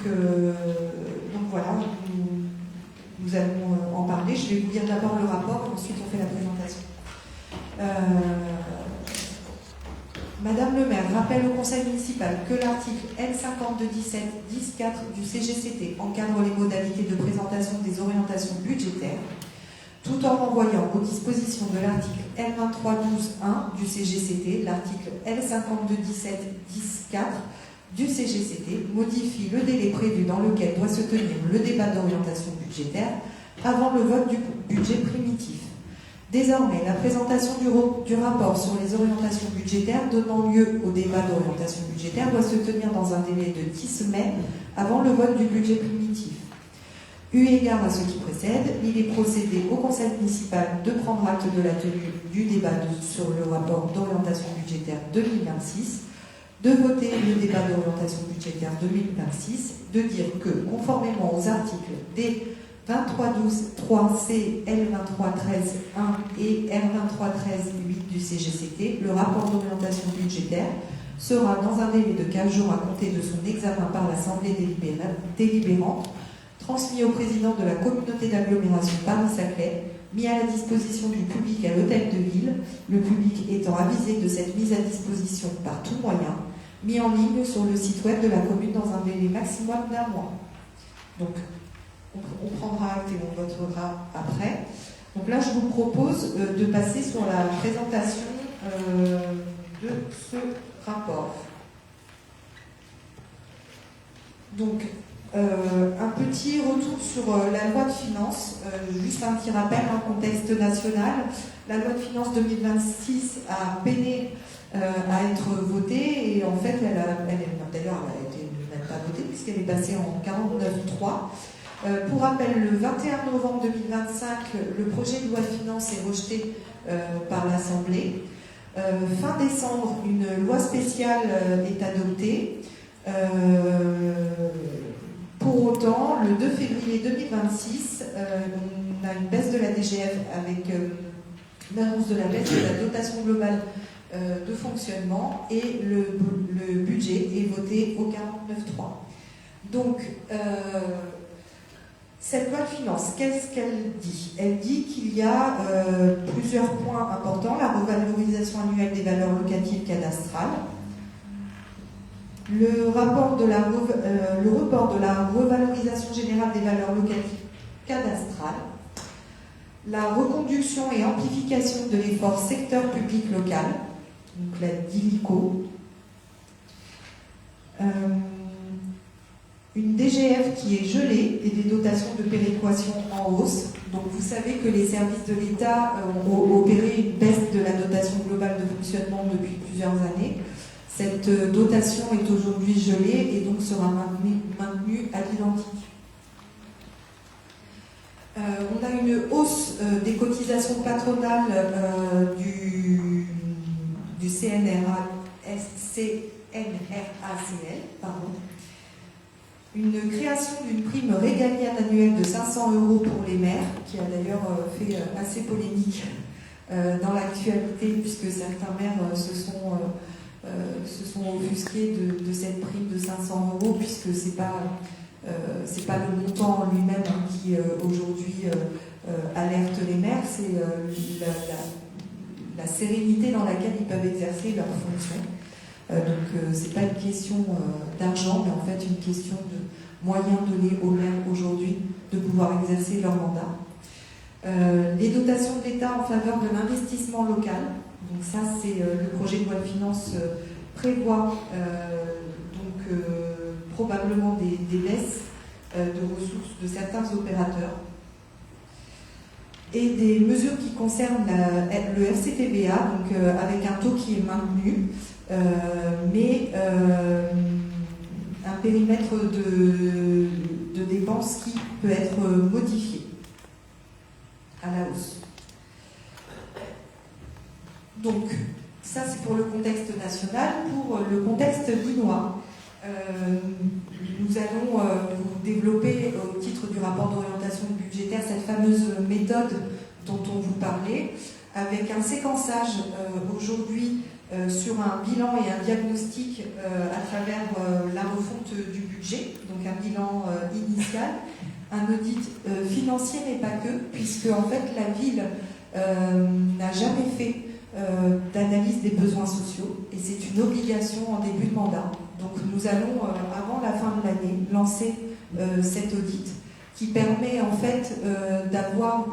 voilà, nous allons en parler. Je vais vous lire d'abord le rapport et ensuite on fait la présentation. Madame le maire rappelle au conseil municipal que l'article L5217-10-4 du CGCT encadre les modalités de présentation des orientations budgétaires, tout en renvoyant aux dispositions de l'article L2312-1 du CGCT, l'article L5217-10-4 du CGCT modifie le délai prévu dans lequel doit se tenir le débat d'orientation budgétaire avant le vote du budget primitif. Désormais, la présentation du rapport sur les orientations budgétaires donnant lieu au débat d'orientation budgétaire doit se tenir dans un délai de 10 semaines avant le vote du budget primitif. Eu égard à ce qui précède, il est procédé au conseil municipal de prendre acte de la tenue du débat sur le rapport d'orientation budgétaire 2026, de voter le débat d'orientation budgétaire 2026, de dire que, conformément aux articles D 2312-3C, L2313-1 et R2313-8 du CGCT, le rapport d'orientation budgétaire sera, dans un délai de 15 jours à compter de son examen par l'Assemblée délibérante, transmis au président de la communauté d'agglomération Paris-Saclay, mis à la disposition du public à l'hôtel de ville, le public étant avisé de cette mise à disposition par tout moyen, mis en ligne sur le site web de la commune dans un délai maximum d'1 mois. Donc, on prendra acte et on votera après. Donc là, je vous propose de passer sur la présentation de ce rapport. Donc, un petit retour sur la loi de finances, juste un petit rappel, un contexte national. La loi de finances 2026 a peiné à être votée et en fait, d'ailleurs, elle a été même pas votée puisqu'elle est passée en 49.3. Pour rappel, le 21 novembre 2025, le projet de loi de finances est rejeté par l'Assemblée. Fin décembre, une loi spéciale est adoptée. Pour autant, le 2 février 2026, on a une baisse de la DGF avec l'annonce de la baisse de la dotation globale de fonctionnement et le budget est voté au 49.3. Donc, cette loi de finances, qu'est-ce qu'elle dit? Elle dit qu'il y a plusieurs points importants: la revalorisation annuelle des valeurs locatives cadastrales, le report de la revalorisation générale des valeurs locatives cadastrales, la reconduction et amplification de l'effort secteur public local, donc la DILICO, une DGF qui est gelée et des dotations de péréquation en hausse. Donc vous savez que les services de l'État ont opéré une baisse de la dotation globale de fonctionnement depuis plusieurs années. Cette dotation est aujourd'hui gelée et donc sera maintenue à l'identique. On a une hausse des cotisations patronales du CNRACL, une création d'une prime régalienne annuelle de 500 € pour les maires, qui a d'ailleurs fait assez polémique dans l'actualité, puisque certains maires se sont offusqués de cette prime de 500 €, puisque c'est pas le montant en lui-même qui aujourd'hui alerte les maires, c'est la sérénité dans laquelle ils peuvent exercer leurs fonctions. Donc c'est pas une question d'argent, mais en fait une question de moyens donnés aux maires aujourd'hui de pouvoir exercer leur mandat. Les dotations de l'État en faveur de l'investissement local. Donc ça, c'est le projet de loi de finances prévoit probablement des baisses de ressources de certains opérateurs. Et des mesures qui concernent le FCTVA, donc avec un taux qui est maintenu, mais un périmètre de dépenses qui peut être modifié à la hausse. Donc, ça c'est pour le contexte national. Pour le contexte guinois, nous allons vous développer au titre du rapport d'orientation budgétaire cette fameuse méthode dont on vous parlait, avec un séquençage aujourd'hui sur un bilan et un diagnostic à travers la refonte du budget, donc un bilan initial, un audit financier mais pas que, puisque en fait la ville n'a jamais fait d'analyse des besoins sociaux et c'est une obligation en début de mandat. Donc nous allons, avant la fin de l'année, lancer cet audit qui permet en fait d'avoir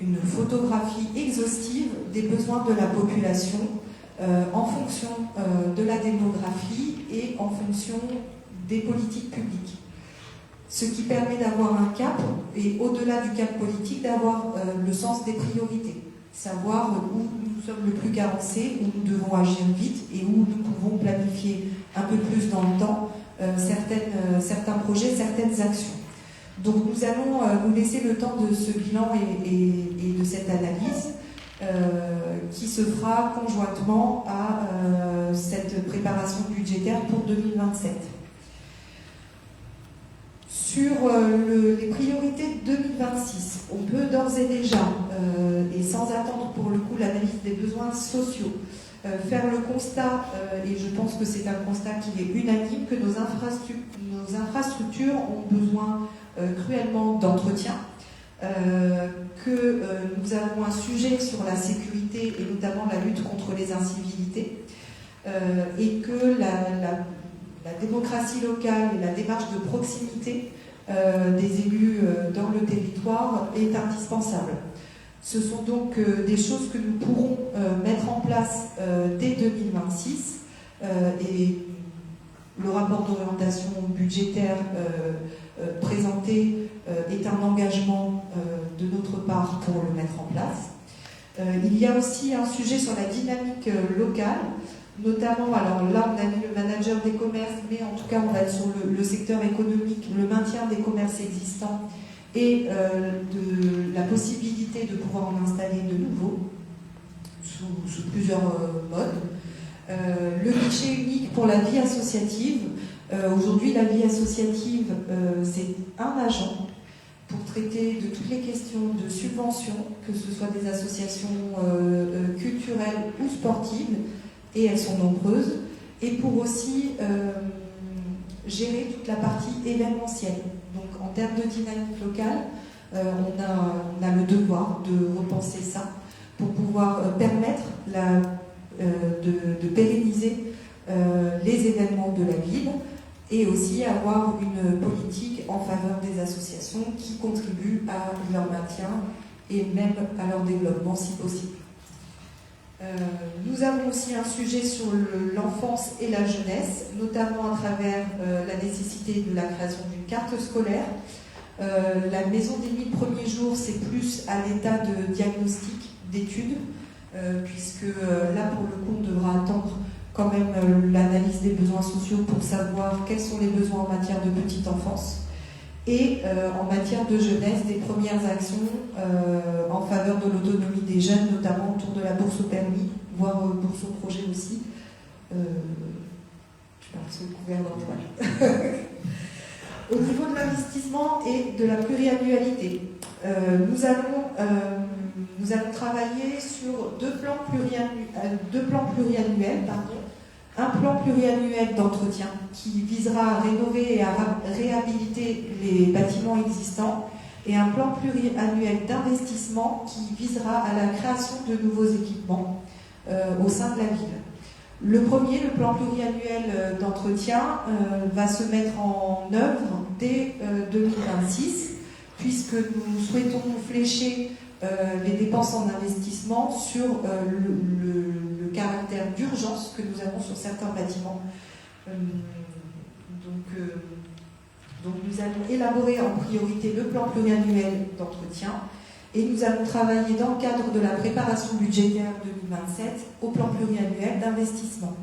une photographie exhaustive des besoins de la population en fonction de la démographie et en fonction des politiques publiques. Ce qui permet d'avoir un cap et au-delà du cap politique, d'avoir le sens des priorités. Savoir où nous sommes le plus carencés, où nous devons agir vite et où nous pouvons planifier un peu plus dans le temps certains projets, certaines actions. Donc nous allons nous laisser le temps de ce bilan et de cette analyse qui se fera conjointement à cette préparation budgétaire pour 2027. Sur les priorités de 2026, on peut d'ores et déjà, et sans attendre pour le coup l'analyse des besoins sociaux, faire le constat, et je pense que c'est un constat qui est unanime, que nos infrastructures ont besoin cruellement d'entretien, que nous avons un sujet sur la sécurité et notamment la lutte contre les incivilités, et que la démocratie locale et la démarche de proximité des élus dans le territoire est indispensable. Ce sont donc des choses que nous pourrons mettre en place dès 2026 et le rapport d'orientation budgétaire présenté est un engagement de notre part pour le mettre en place. Il y a aussi un sujet sur la dynamique locale, notamment, alors là on a mis le manager des commerces, mais en tout cas on va être sur le secteur économique, le maintien des commerces existants et de la possibilité de pouvoir en installer de nouveaux sous plusieurs modes. Le guichet unique pour la vie associative. Aujourd'hui, la vie associative, c'est un agent pour traiter de toutes les questions de subventions, que ce soit des associations culturelles ou sportives, et elles sont nombreuses, et pour aussi gérer toute la partie événementielle. Donc en termes de dynamique locale, on a le devoir de repenser ça pour pouvoir permettre de pérenniser les événements de la ville et aussi avoir une politique en faveur des associations qui contribuent à leur maintien et même à leur développement si possible. Nous avons aussi un sujet sur l'enfance et la jeunesse, notamment à travers la nécessité de la création d'une carte scolaire. La maison des 1000 premiers jours, c'est plus à l'état de diagnostic, d'études, puisque là, pour le coup, on devra attendre quand même l'analyse des besoins sociaux pour savoir quels sont les besoins en matière de petite enfance. Et en matière de jeunesse, des premières actions en faveur de l'autonomie des jeunes, notamment autour de la bourse au permis, voire bourse au projet aussi. Je parle sous le couvert d'Antoine. Au niveau de l'investissement et de la pluriannualité, nous allons travailler sur deux plans pluriannuels. Un plan pluriannuel d'entretien qui visera à rénover et à réhabiliter les bâtiments existants et un plan pluriannuel d'investissement qui visera à la création de nouveaux équipements au sein de la ville. Le premier, le plan pluriannuel d'entretien, va se mettre en œuvre dès 2026 puisque nous souhaitons flécher les dépenses en investissement sur le caractère d'urgence que nous avons sur certains bâtiments. Donc nous allons élaborer en priorité le plan pluriannuel d'entretien et nous allons travailler dans le cadre de la préparation budgétaire 2027 au plan pluriannuel d'investissement.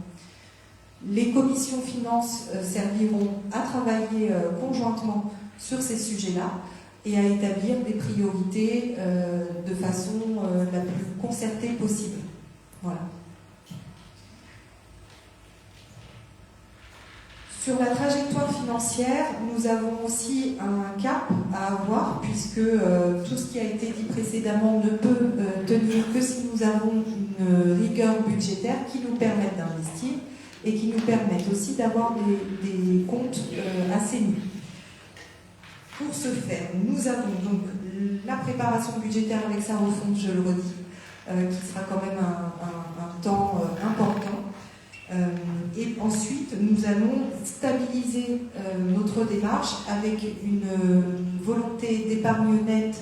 Les commissions finances serviront à travailler conjointement sur ces sujets-là et à établir des priorités de façon la plus concertée possible. Voilà. Sur la trajectoire financière, nous avons aussi un cap à avoir, puisque tout ce qui a été dit précédemment ne peut tenir que si nous avons une rigueur budgétaire qui nous permette d'investir et qui nous permette aussi d'avoir des comptes assez nus. Pour ce faire, nous avons donc la préparation budgétaire avec sa refonte, je le redis, qui sera quand même un temps important. Et ensuite, nous allons stabiliser notre démarche avec une volonté d'épargne nette,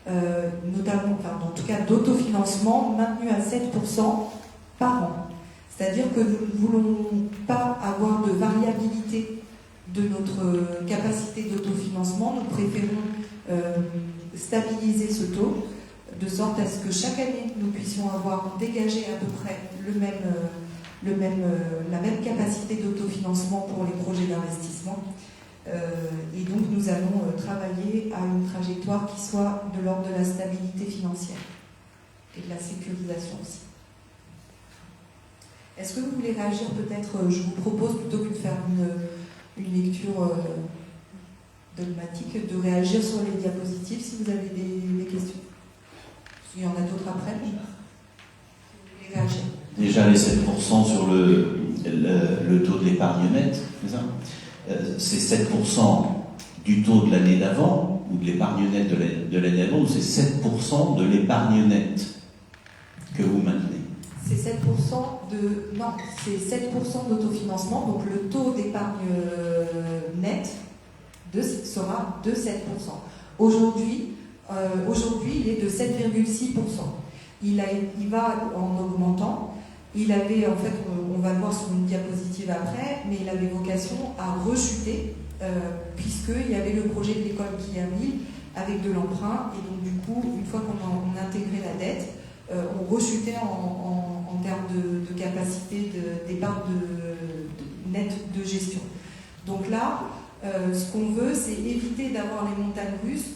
notamment, enfin, en tout cas d'autofinancement, maintenue à 7% par an. C'est-à-dire que nous ne voulons pas avoir de variabilité de notre capacité d'autofinancement. Nous préférons stabiliser ce taux, de sorte à ce que chaque année, nous puissions avoir dégagé à peu près la même capacité d'autofinancement pour les projets d'investissement. Et donc nous allons travailler à une trajectoire qui soit de l'ordre de la stabilité financière et de la sécurisation aussi. Est-ce que vous voulez réagir peut-être? Je vous propose, plutôt que de faire une lecture dogmatique, de réagir sur les diapositives si vous avez des questions. Il y en a d'autres après. Vous voulez réagir? Déjà les 7% sur le taux de l'épargne nette, c'est ça? C'est 7% du taux de l'année d'avant, ou de l'épargne nette de l'année d'avant, ou c'est 7% de l'épargne nette que vous maintenez? C'est 7% de... Non, c'est 7% d'autofinancement, donc le taux d'épargne nette sera de 7%. Aujourd'hui, il est de 7,6%. Il va en augmentant. Il avait, en fait, on va le voir sur une diapositive après, mais il avait vocation à rechuter, puisqu'il y avait le projet de l'école qui arrive avec de l'emprunt, et donc du coup, une fois qu'on intégrait la dette, on rechutait en termes de capacité d'épargne nette de gestion. Donc là, ce qu'on veut, c'est éviter d'avoir les montagnes russes,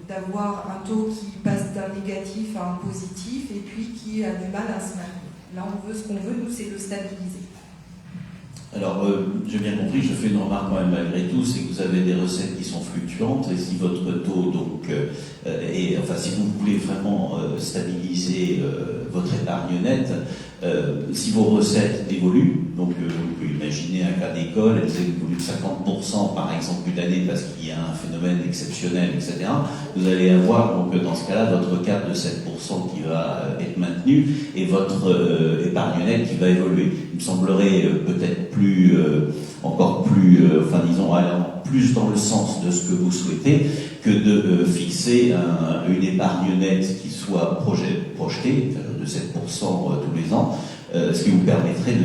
d'avoir un taux qui passe d'un négatif à un positif et puis qui a du mal à se maintenir. Là, ce qu'on veut, nous, c'est le stabiliser. Alors, j'ai bien compris, je fais une remarque quand même malgré tout, c'est que vous avez des recettes qui sont fluctuantes, et si votre taux, donc, si vous voulez vraiment stabiliser votre épargne nette, si vos recettes évoluent, donc vous pouvez imaginer un cas d'école, elles évoluent de 50% par exemple une année parce qu'il y a un phénomène exceptionnel, etc. Vous allez avoir donc dans ce cas-là votre cap de 7% qui va être maintenu et votre épargne nette qui va évoluer. Il me semblerait peut-être encore plus, allant plus dans le sens de ce que vous souhaitez que de fixer une épargne nette qui soit projetée de 7% tous les ans, ce qui vous permettrait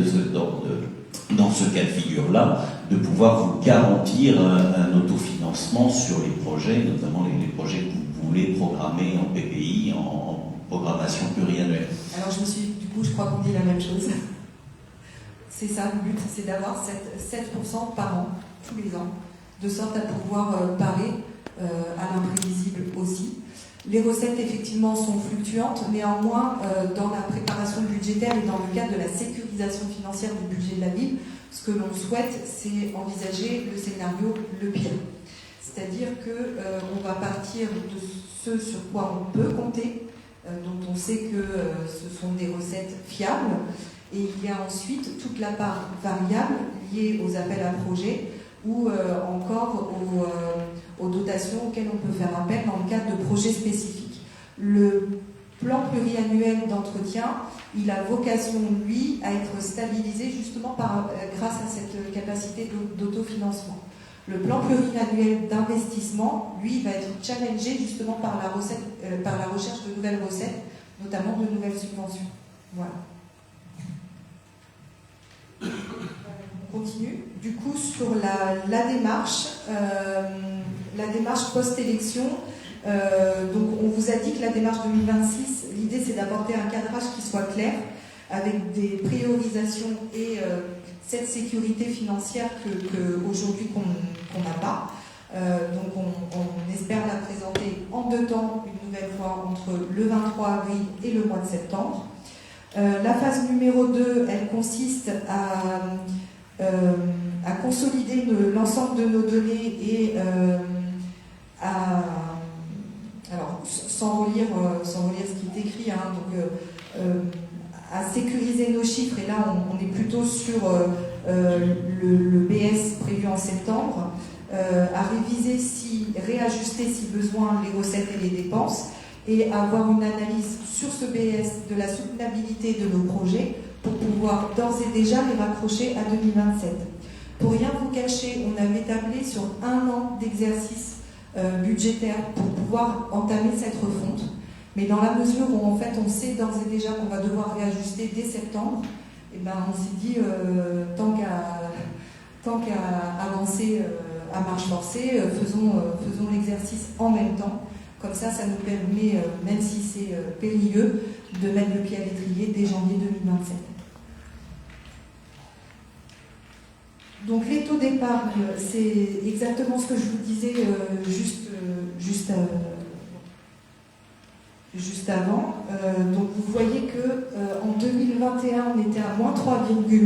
dans ce cas de figure-là de pouvoir vous garantir un autofinancement sur les projets, notamment les projets que vous voulez programmer en PPI, en programmation pluriannuelle. Alors je crois qu'on dit la même chose. C'est ça le but, c'est d'avoir 7% par an, tous les ans, de sorte à pouvoir parer à l'imprévisible aussi. Les recettes, effectivement, sont fluctuantes, néanmoins, dans la préparation budgétaire et dans le cadre de la sécurisation financière du budget de la ville, ce que l'on souhaite, c'est envisager le scénario le pire. C'est-à-dire qu'on va partir de ce sur quoi on peut compter, dont on sait que ce sont des recettes fiables, et il y a ensuite toute la part variable liée aux appels à projets ou encore aux dotations auxquelles on peut faire appel dans le cadre de projets spécifiques. Le plan pluriannuel d'entretien, il a vocation, lui, à être stabilisé justement grâce à cette capacité d'autofinancement. Le plan pluriannuel d'investissement, lui, va être challengé justement par la recherche de nouvelles recettes, notamment de nouvelles subventions. Voilà. On continue. Du coup, sur la démarche post-élection, donc on vous a dit que la démarche 2026, l'idée c'est d'apporter un cadrage qui soit clair, avec des priorisations et cette sécurité financière qu'aujourd'hui qu'on n'a pas. Donc on espère la présenter en 2 temps, une nouvelle fois, entre le 23 avril et le mois de septembre. La phase numéro 2, elle consiste à consolider l'ensemble de nos données et alors sans relire ce qui est écrit, à sécuriser nos chiffres, et là on est plutôt sur le BS prévu en septembre, à réajuster si besoin les recettes et les dépenses, et avoir une analyse sur ce BS de la soutenabilité de nos projets pour pouvoir d'ores et déjà les raccrocher à 2027. Pour rien vous cacher, on avait tablé sur 1 an d'exercice budgétaire pour pouvoir entamer cette refonte, mais dans la mesure où en fait on sait d'ores et déjà qu'on va devoir réajuster dès septembre, et on s'est dit tant qu'à avancer à marche forcée, faisons l'exercice en même temps. Comme ça nous permet, même si c'est périlleux, de mettre le pied à l'étrier dès janvier 2027. Donc les taux d'épargne, c'est exactement ce que je vous disais juste avant. Donc vous voyez qu'en 2021, on était à moins 3,9,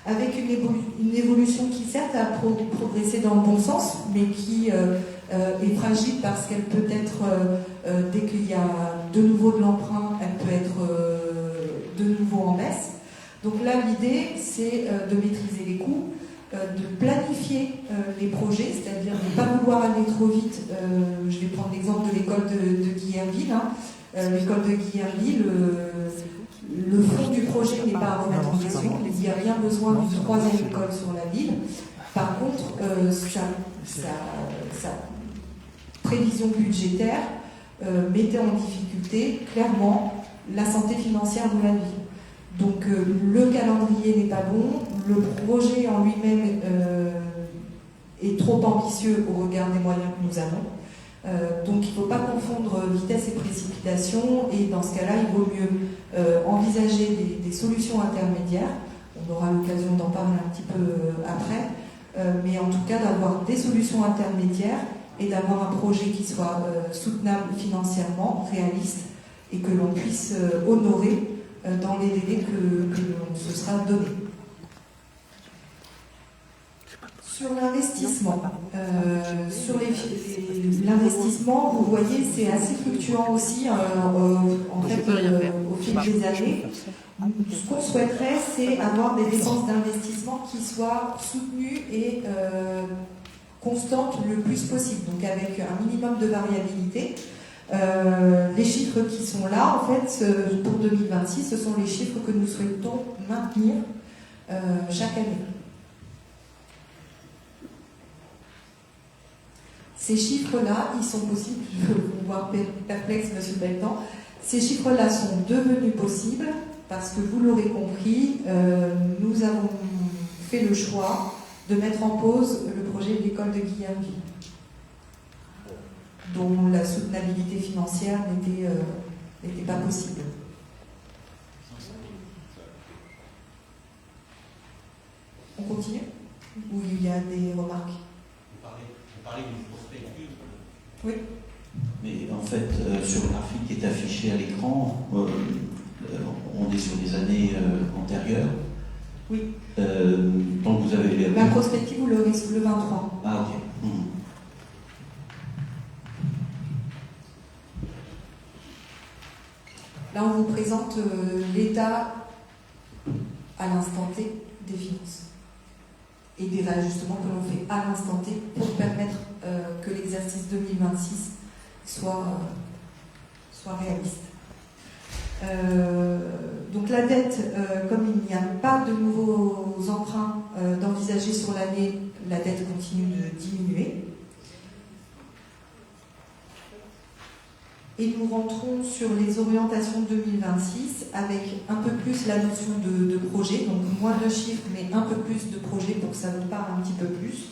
avec une évolution qui certes a progressé dans le bon sens, mais qui est fragile parce qu'elle peut être, dès qu'il y a de nouveau de l'emprunt, elle peut être de nouveau Donc là, l'idée, c'est de maîtriser les coûts, de planifier les projets, c'est-à-dire de ne pas vouloir aller trop vite. Je vais prendre l'exemple de l'école de Guillerville. L'école de Guillerville, le fond du projet n'est pas à remettre en question. Il n'y a rien besoin d'une troisième école sur la ville. Par contre, sa prévision budgétaire mettait en difficulté clairement la santé financière de la ville. Donc le calendrier n'est pas bon, le projet en lui-même est trop ambitieux au regard des moyens que nous avons. Donc il ne faut pas confondre vitesse et précipitation, et dans ce cas-là, il vaut mieux envisager des solutions intermédiaires. On aura l'occasion d'en parler un petit peu après, mais en tout cas d'avoir des solutions intermédiaires et d'avoir un projet qui soit soutenable financièrement, réaliste, et que l'on puisse honorer dans les délais que l'on se sera donné. Sur l'investissement, l'investissement, vous voyez, c'est assez fluctuant aussi au fil des années. Ce qu'on souhaiterait, c'est avoir des dépenses d'investissement qui soient soutenues et constantes le plus possible, donc avec un minimum de variabilité. Les chiffres qui sont là, en fait, pour 2026, ce sont les chiffres que nous souhaitons maintenir chaque année. Ces chiffres-là, ils sont possibles, je vais vous voir perplexe, monsieur Beltan, ces chiffres-là sont devenus possibles parce que vous l'aurez compris, nous avons fait le choix de mettre en pause le projet de l'école de Guillerville, dont la soutenabilité financière n'était pas possible. On continue? Ou il y a des remarques? Vous parlez d'une prospective. Oui. Mais en fait, sur le graphique qui est affiché à l'écran, on est sur des années antérieures. Oui. Donc vous avez les... La prospective, vous l'aurez sous le 23. Ah, ok. Là, on vous présente l'état à l'instant T des finances et des réajustements que l'on fait à l'instant T pour permettre que l'exercice 2026 soit réaliste. Donc la dette, comme il n'y a pas de nouveaux emprunts d'envisager sur l'année, la dette continue de diminuer. Et nous rentrons sur les orientations 2026 avec un peu plus la notion de projet, donc moins de chiffres mais un peu plus de projet pour que ça vous parle un petit peu plus,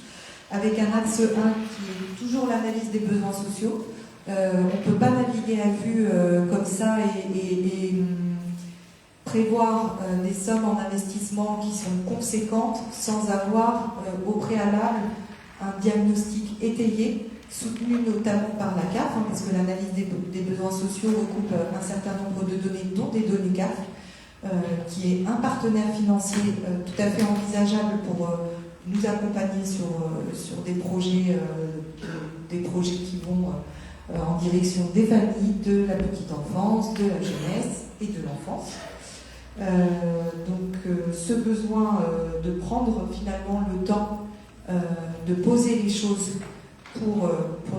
avec un axe 1 qui est toujours l'analyse des besoins sociaux. On ne peut pas naviguer à vue comme ça et prévoir des sommes en investissement qui sont conséquentes sans avoir au préalable un diagnostic étayé, soutenu notamment par la CAF, parce que l'analyse des besoins sociaux recoupe un certain nombre de données, dont des données CAF, qui est un partenaire financier tout à fait envisageable pour nous accompagner sur des projets qui vont en direction des familles, de la petite enfance, de la jeunesse et de l'enfance. Donc ce besoin de prendre finalement le temps de poser les choses pour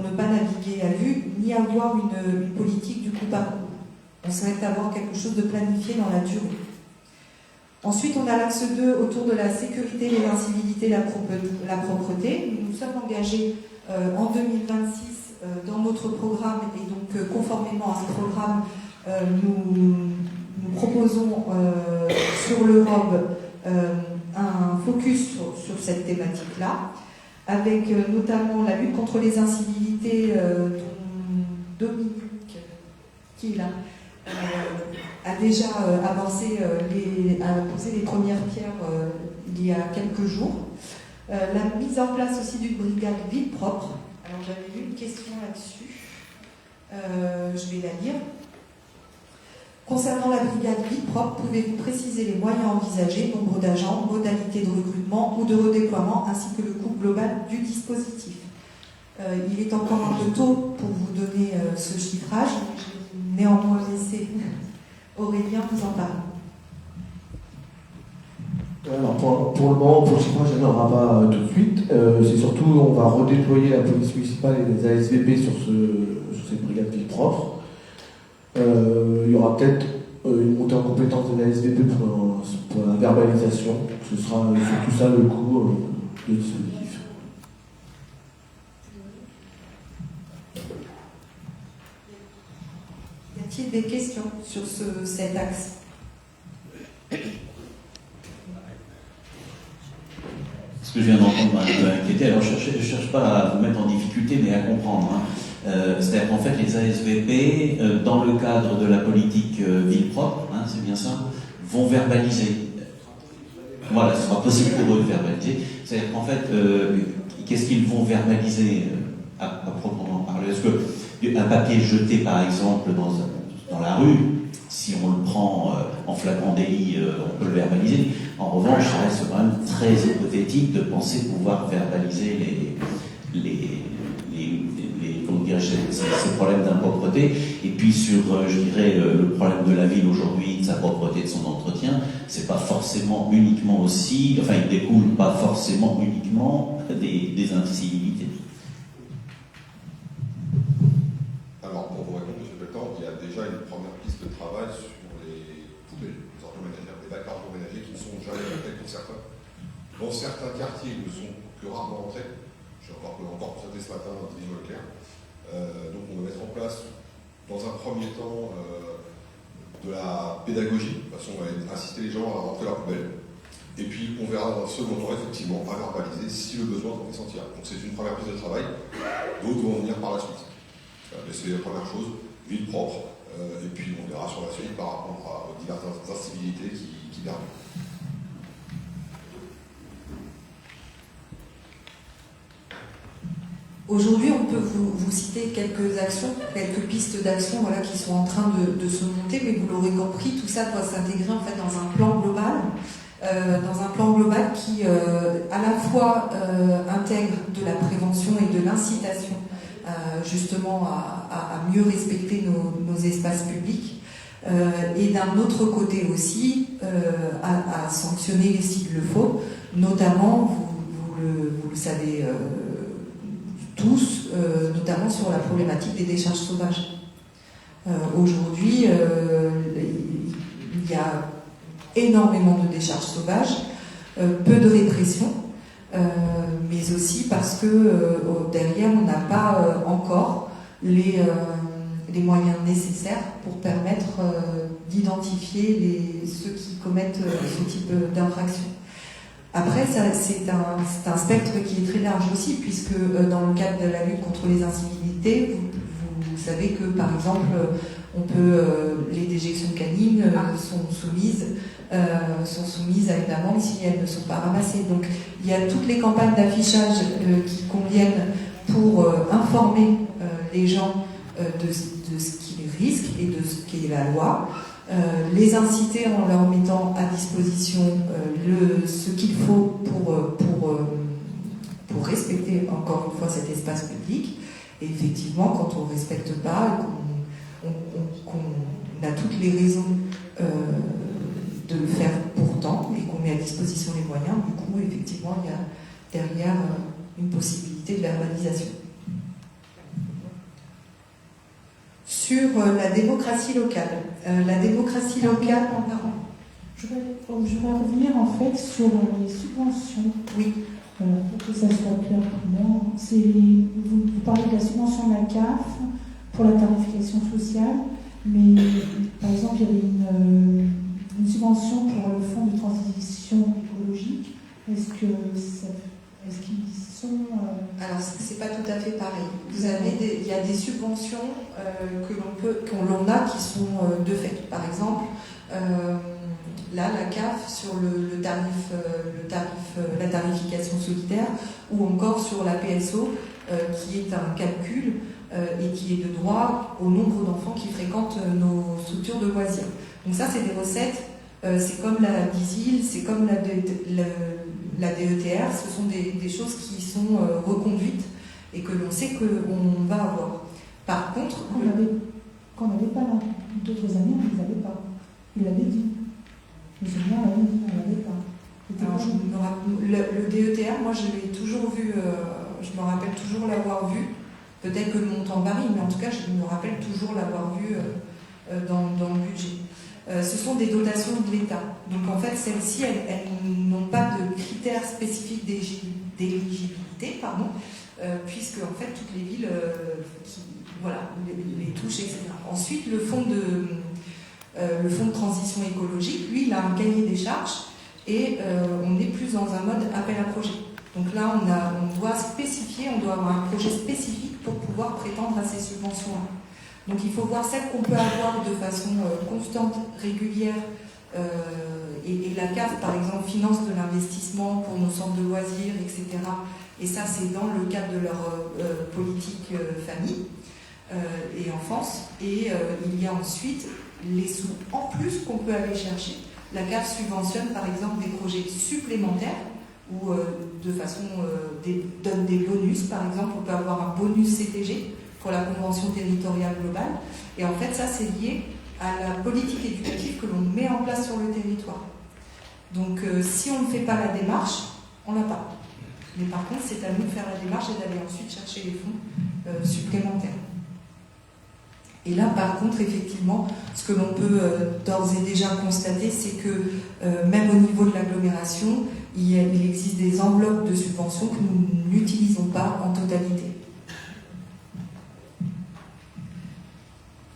ne pas naviguer à vue, ni avoir une politique du coup par coup. On souhaite avoir quelque chose de planifié dans la durée. Ensuite, on a l'axe 2 autour de la sécurité, les incivilités, la propreté. Nous nous sommes engagés en 2026 dans notre programme, et donc conformément à ce programme, nous proposons sur l'Europe un focus sur cette thématique-là, avec notamment la lutte contre les incivilités dont Dominique, qui est là, a déjà avancé, a posé les premières pierres il y a quelques jours. La mise en place aussi d'une brigade ville propre. Alors j'avais lu une question là-dessus. Je vais la lire. Concernant la brigade vie propre, pouvez-vous préciser les moyens envisagés, nombre d'agents, modalités de recrutement ou de redéploiement, ainsi que le coût global du dispositif? Il est encore un peu tôt pour vous donner ce chiffrage. Néanmoins, laissez Aurélien vous en parler. Alors pour le moment, pour ce il n'y en aura pas tout de suite. C'est surtout, on va redéployer la police municipale et les ASVP sur ces brigades villes propres. Il y aura peut-être une montée en compétence de la SVP pour la verbalisation. Ce sera surtout ça le coût du dispositif. Y a-t-il des questions sur cet axe? Ce que je viens d'entendre m'a un peu inquiété. Alors je ne cherche pas à vous mettre en difficulté, mais à comprendre. C'est-à-dire qu'en fait, les ASVP, dans le cadre de la politique ville propre, c'est bien ça, vont verbaliser. Voilà, ce sera possible pour eux de verbaliser. C'est-à-dire qu'en fait, qu'est-ce qu'ils vont verbaliser à proprement parler? Est-ce qu'un papier jeté, par exemple, dans la rue, si on le prend en flagrant délit, on peut le verbaliser. En revanche, ça reste quand même très hypothétique de penser pouvoir verbaliser ces problèmes d'impropreté. Et puis sur, je dirais, le problème de la ville aujourd'hui, de sa propreté, de son entretien, c'est pas forcément uniquement aussi, enfin il découle pas forcément uniquement des incivilités. Alors pour vous répondre, M. Pelletan, il y a déjà une première piste de travail sur les poubelles, les ordures ménagères, les bacs d'ordures ménagers qui ne sont jamais rentrés pour certains. Dans certains quartiers, ils ne sont que rarement rentrés. J'ai encore constaté ce matin dans Division Leclerc. Donc on va mettre en place, dans un premier temps, de la pédagogie. De toute façon, on va inciter les gens à rentrer leur poubelle. Et puis on verra dans un second temps, effectivement, à verbaliser si le besoin s'en fait sentir. Donc c'est une première piste de travail. D'autres vont venir par la suite. Mais c'est la première chose, ville propre. Et puis on verra sur la suite par rapport aux diverses incivilités qui perdurent. Aujourd'hui, on peut vous citer quelques actions, quelques pistes d'actions qui sont en train de se monter, mais vous l'aurez compris, tout ça doit s'intégrer en fait dans un plan global, qui à la fois intègre de la prévention et de l'incitation justement à mieux respecter nos espaces publics, et d'un autre côté aussi à sanctionner s'il le faut, notamment, vous le savez tous, notamment sur la problématique des décharges sauvages. Aujourd'hui, il y a énormément de décharges sauvages, peu de répression, mais aussi parce que derrière, on n'a pas encore les moyens nécessaires pour permettre d'identifier ceux qui commettent ce type d'infraction. Après, c'est un spectre qui est très large aussi, puisque dans le cadre de la lutte contre les incivilités, vous savez que, par exemple, les déjections canines sont soumises à une amende si elles ne sont pas ramassées. Donc, il y a toutes les campagnes d'affichage qui conviennent pour informer les gens de ce qu'ils risquent et de ce qu'est la loi. Les inciter en leur mettant à disposition ce qu'il faut pour respecter encore une fois cet espace public. Et effectivement, quand on ne respecte pas, qu'on a toutes les raisons de le faire pourtant et qu'on met à disposition les moyens, du coup, effectivement, il y a derrière une possibilité de verbalisation. Sur la démocratie locale. La démocratie locale, je vais revenir en fait sur les subventions. Oui. Pour que ça soit clair pour moi. Vous parlez de la subvention de la CAF pour la tarification sociale, mais par exemple, il y avait une subvention pour le fonds de transition écologique. Est-ce qu'ils sont... Alors, c'est pas tout à fait pareil. Il y a des subventions que l'on a qui sont de fait. Par exemple, là, la CAF sur la tarification solidaire, ou encore sur la PSO, qui est un calcul et qui est de droit au nombre d'enfants qui fréquentent nos structures de loisirs. Donc ça, c'est des recettes, c'est comme la DISIL, c'est comme la DETR, ce sont des choses qui sont reconduites et que l'on sait qu'on va avoir. Par contre... Qu'on n'avait pas là. D'autres années, on ne les avait pas. Il l'avait dit. Les souvenirs, on ne l'avait pas. Alors, le DETR, moi je l'ai toujours vu, je me rappelle toujours l'avoir vu. Peut-être que le montant varie, mais en tout cas je me rappelle toujours l'avoir vu dans le budget. Ce sont des dotations de l'État. Donc en fait, celles-ci, elles n'ont pas de critères spécifiques d'éligibilité, puisque en fait toutes les villes les touchent, etc. Ensuite, le fonds de transition écologique, lui, il a un cahier des charges et on est plus dans un mode appel à projet. Donc là, on doit spécifier, on doit avoir un projet spécifique pour pouvoir prétendre à ces subventions-là. Donc il faut voir celles qu'on peut avoir de façon constante, régulière, et la CAF, par exemple, finance de l'investissement pour nos centres de loisirs, etc. Et ça, c'est dans le cadre de leur politique famille et enfance. Et il y a ensuite les sous en plus qu'on peut aller chercher. La CAF subventionne, par exemple, des projets supplémentaires ou de façon donne des bonus. Par exemple, on peut avoir un bonus CTG pour la Convention territoriale globale. Et en fait, ça, c'est lié à la politique éducative que l'on met en place sur le territoire. Donc, si on ne fait pas la démarche, on l'a pas. Mais par contre, c'est à nous de faire la démarche et d'aller ensuite chercher les fonds supplémentaires. Et là, par contre, effectivement, ce que l'on peut d'ores et déjà constater, c'est que même au niveau de l'agglomération, il existe des enveloppes de subventions que nous n'utilisons pas en totalité.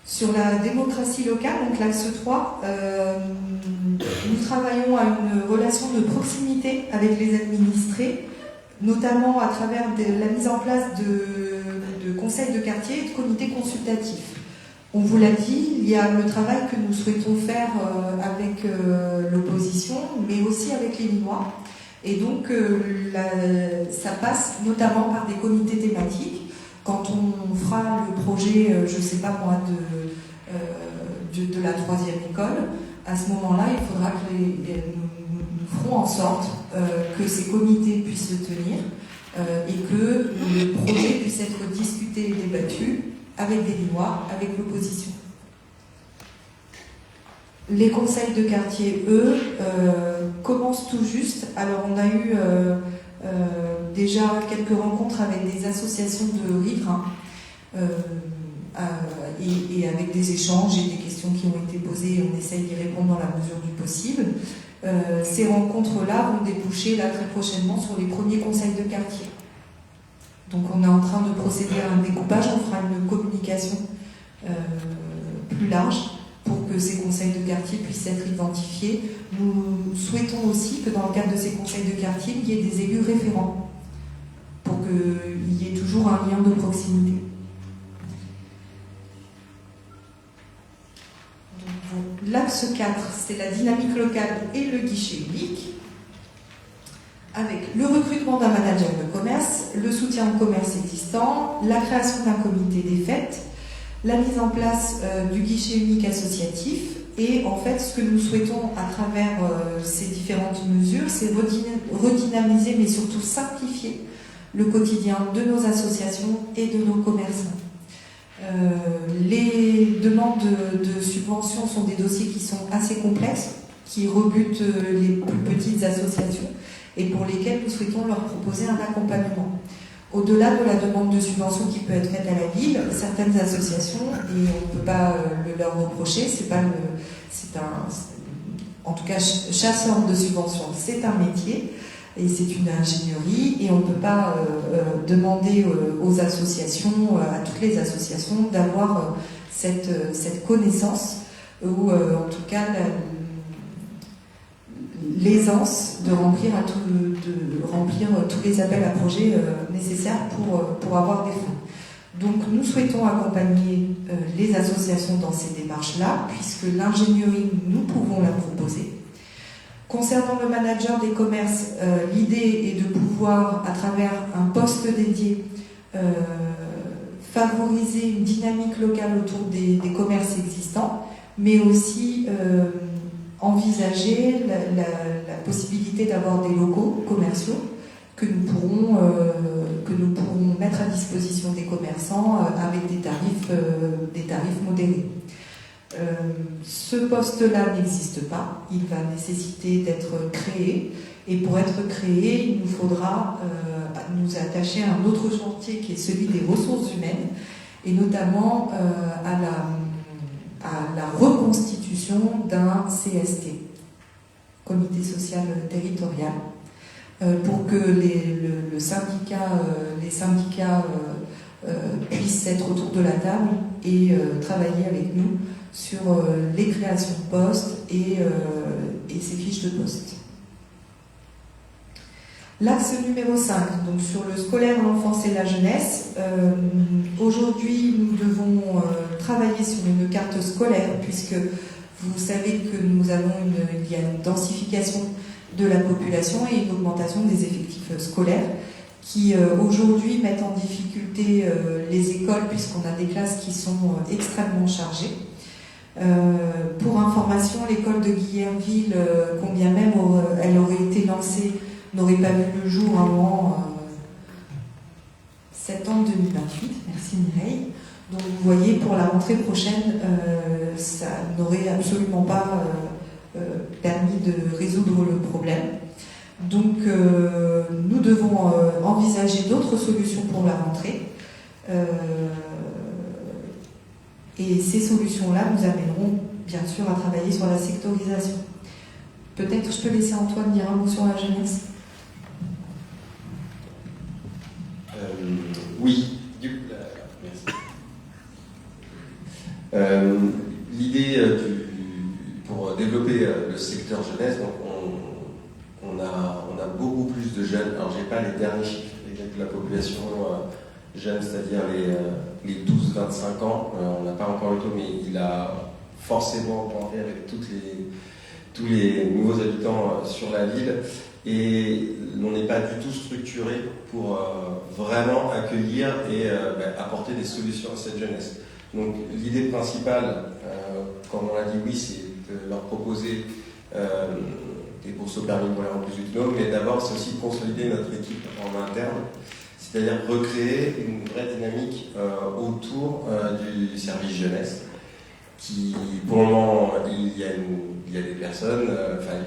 Sur la démocratie locale, donc l'axe 3, nous travaillons à une relation de proximité avec les administrés, notamment à travers la mise en place de conseils de quartier et de comités consultatifs. On vous l'a dit, il y a le travail que nous souhaitons faire avec l'opposition, mais aussi avec les Lillois. Et donc, ça passe notamment par des comités thématiques. Quand on fera le projet, je ne sais pas moi, de la 3e école, à ce moment-là, il faudra que nous ferons en sorte que ces comités puissent se tenir et que le projet puisse être discuté et débattu avec des Lillois, avec l'opposition. Les conseils de quartier, eux, commencent tout juste. Alors, on a eu déjà quelques rencontres avec des associations de riverains et avec des échanges et des questions qui ont été posées, et on essaye d'y répondre dans la mesure du possible. Ces rencontres-là vont déboucher là, très prochainement sur les premiers conseils de quartier. Donc on est en train de procéder à un découpage, on fera une communication plus large pour que ces conseils de quartier puissent être identifiés. Nous souhaitons aussi que dans le cadre de ces conseils de quartier, il y ait des élus référents pour qu'il y ait toujours un lien de proximité. L'axe 4, c'est la dynamique locale et le guichet unique, avec le recrutement d'un manager de commerce, le soutien au commerce existant, la création d'un comité des fêtes, la mise en place du guichet unique associatif. Et en fait, ce que nous souhaitons à travers ces différentes mesures, c'est redynamiser, mais surtout simplifier le quotidien de nos associations et de nos commerçants. Les demandes de subventions sont des dossiers qui sont assez complexes, qui rebutent les plus petites associations et pour lesquelles nous souhaitons leur proposer un accompagnement. Au-delà de la demande de subvention qui peut être faite à la ville, certaines associations, et on ne peut pas le leur reprocher, en tout cas chasseur de subventions, c'est un métier et c'est une ingénierie et on ne peut pas demander aux associations, à toutes les associations, d'avoir cette connaissance ou en tout cas l'aisance de remplir tous les appels à projets nécessaires pour avoir des fonds. Donc nous souhaitons accompagner les associations dans ces démarches-là, puisque l'ingénierie, nous pouvons la proposer. Concernant le manager des commerces, l'idée est de pouvoir, à travers un poste dédié, favoriser une dynamique locale autour des commerces existants, mais aussi envisager la possibilité d'avoir des locaux commerciaux que nous pourrons mettre à disposition des commerçants avec des tarifs modérés. Ce poste-là n'existe pas, il va nécessiter d'être créé, et pour être créé, il nous faudra nous attacher à un autre chantier qui est celui des ressources humaines, et notamment à la reconstitution d'un CST, Comité social territorial, pour que les syndicats puissent être autour de la table et travailler avec nous sur les créations de postes et ces fiches de poste. L'axe numéro 5, donc sur le scolaire, l'enfance et la jeunesse. Aujourd'hui, nous devons travailler sur une carte scolaire, puisque vous savez que il y a une densification de la population et une augmentation des effectifs scolaires qui aujourd'hui mettent en difficulté les écoles, puisqu'on a des classes qui sont extrêmement chargées. Pour information, l'école de Guillermville, combien même elle aurait été lancée, n'aurait pas vu le jour avant septembre 2028. Merci Mireille. Donc vous voyez, pour la rentrée prochaine, ça n'aurait absolument pas permis de résoudre le problème. Donc nous devons envisager d'autres solutions pour la rentrée. Et ces solutions-là nous amèneront bien sûr à travailler sur la sectorisation. Peut-être je peux laisser Antoine dire un mot sur la jeunesse. Oui, merci. L'idée pour développer le secteur jeunesse, donc on a beaucoup plus de jeunes. Alors j'ai pas les derniers chiffres de la population jeune, c'est-à-dire les 12-25 ans. On n'a pas encore le taux, mais il a forcément augmenté avec tous les nouveaux habitants sur la ville. Et on n'est pas du tout structuré pour vraiment accueillir et apporter des solutions à cette jeunesse. Donc l'idée principale, comme on l'a dit, oui, c'est de leur proposer des bourses au permis pour les rendre plus autonomes, mais d'abord c'est aussi consolider notre équipe en interne, c'est-à-dire recréer une vraie dynamique autour du service jeunesse, qui, pour le moment, il y a des personnes,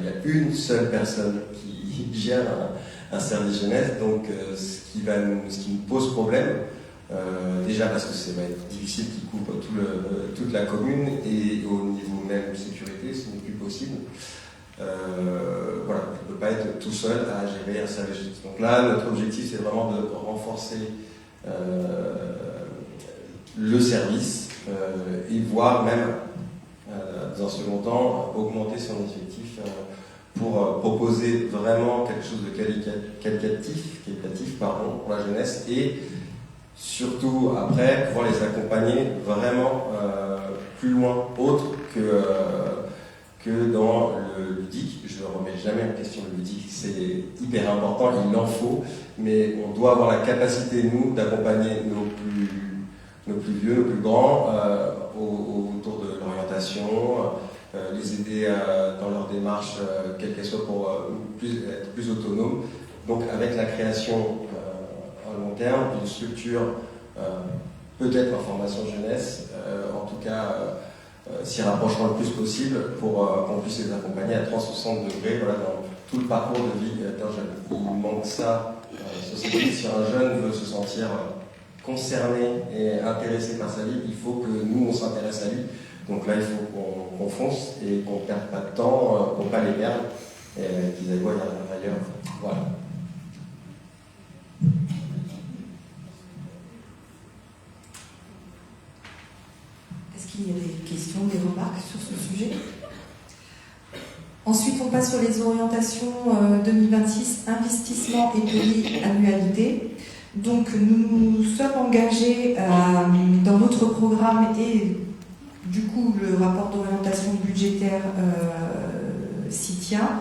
il y a une seule personne qui gère un service jeunesse, donc ce qui nous pose problème, déjà parce que ça va être difficile qu'il couvre toute la commune, et au niveau même sécurité, ce n'est plus possible. Voilà, on ne peut pas être tout seul à gérer un service jeunesse. Donc là, notre objectif, c'est vraiment de renforcer le service et voire même, dans un second temps, augmenter son effectif pour proposer vraiment quelque chose de qualitatif pour la jeunesse, et surtout après pouvoir les accompagner vraiment plus loin, autre que dans le ludique. Je ne remets jamais en question le ludique, c'est hyper important, il en faut, mais on doit avoir la capacité, nous, d'accompagner nos plus vieux, nos plus grands autour de l'orientation, les aider dans leur démarche, quelle qu'elle soit, pour être plus autonomes. Donc avec la création à long terme d'une structure, peut-être en formation jeunesse, en tout cas s'y rapprochant le plus possible pour qu'on puisse les accompagner à 360 degrés, voilà, dans tout le parcours de vie d'un jeune. Il manque ça société. Si un jeune veut se sentir concerné et intéressé par sa vie, il faut que nous on s'intéresse à lui. Donc là il faut qu'on fonce et qu'on ne perde pas de temps, qu'on ne pas les perdre, et qu'ils aillent voir ailleurs. Voilà. Est-ce qu'il y a des questions, des remarques sur ce sujet? Ensuite, on passe sur les orientations 2026, investissement et pluriannualité. Donc, nous nous sommes engagés dans notre programme, et du coup, le rapport d'orientation budgétaire s'y tient,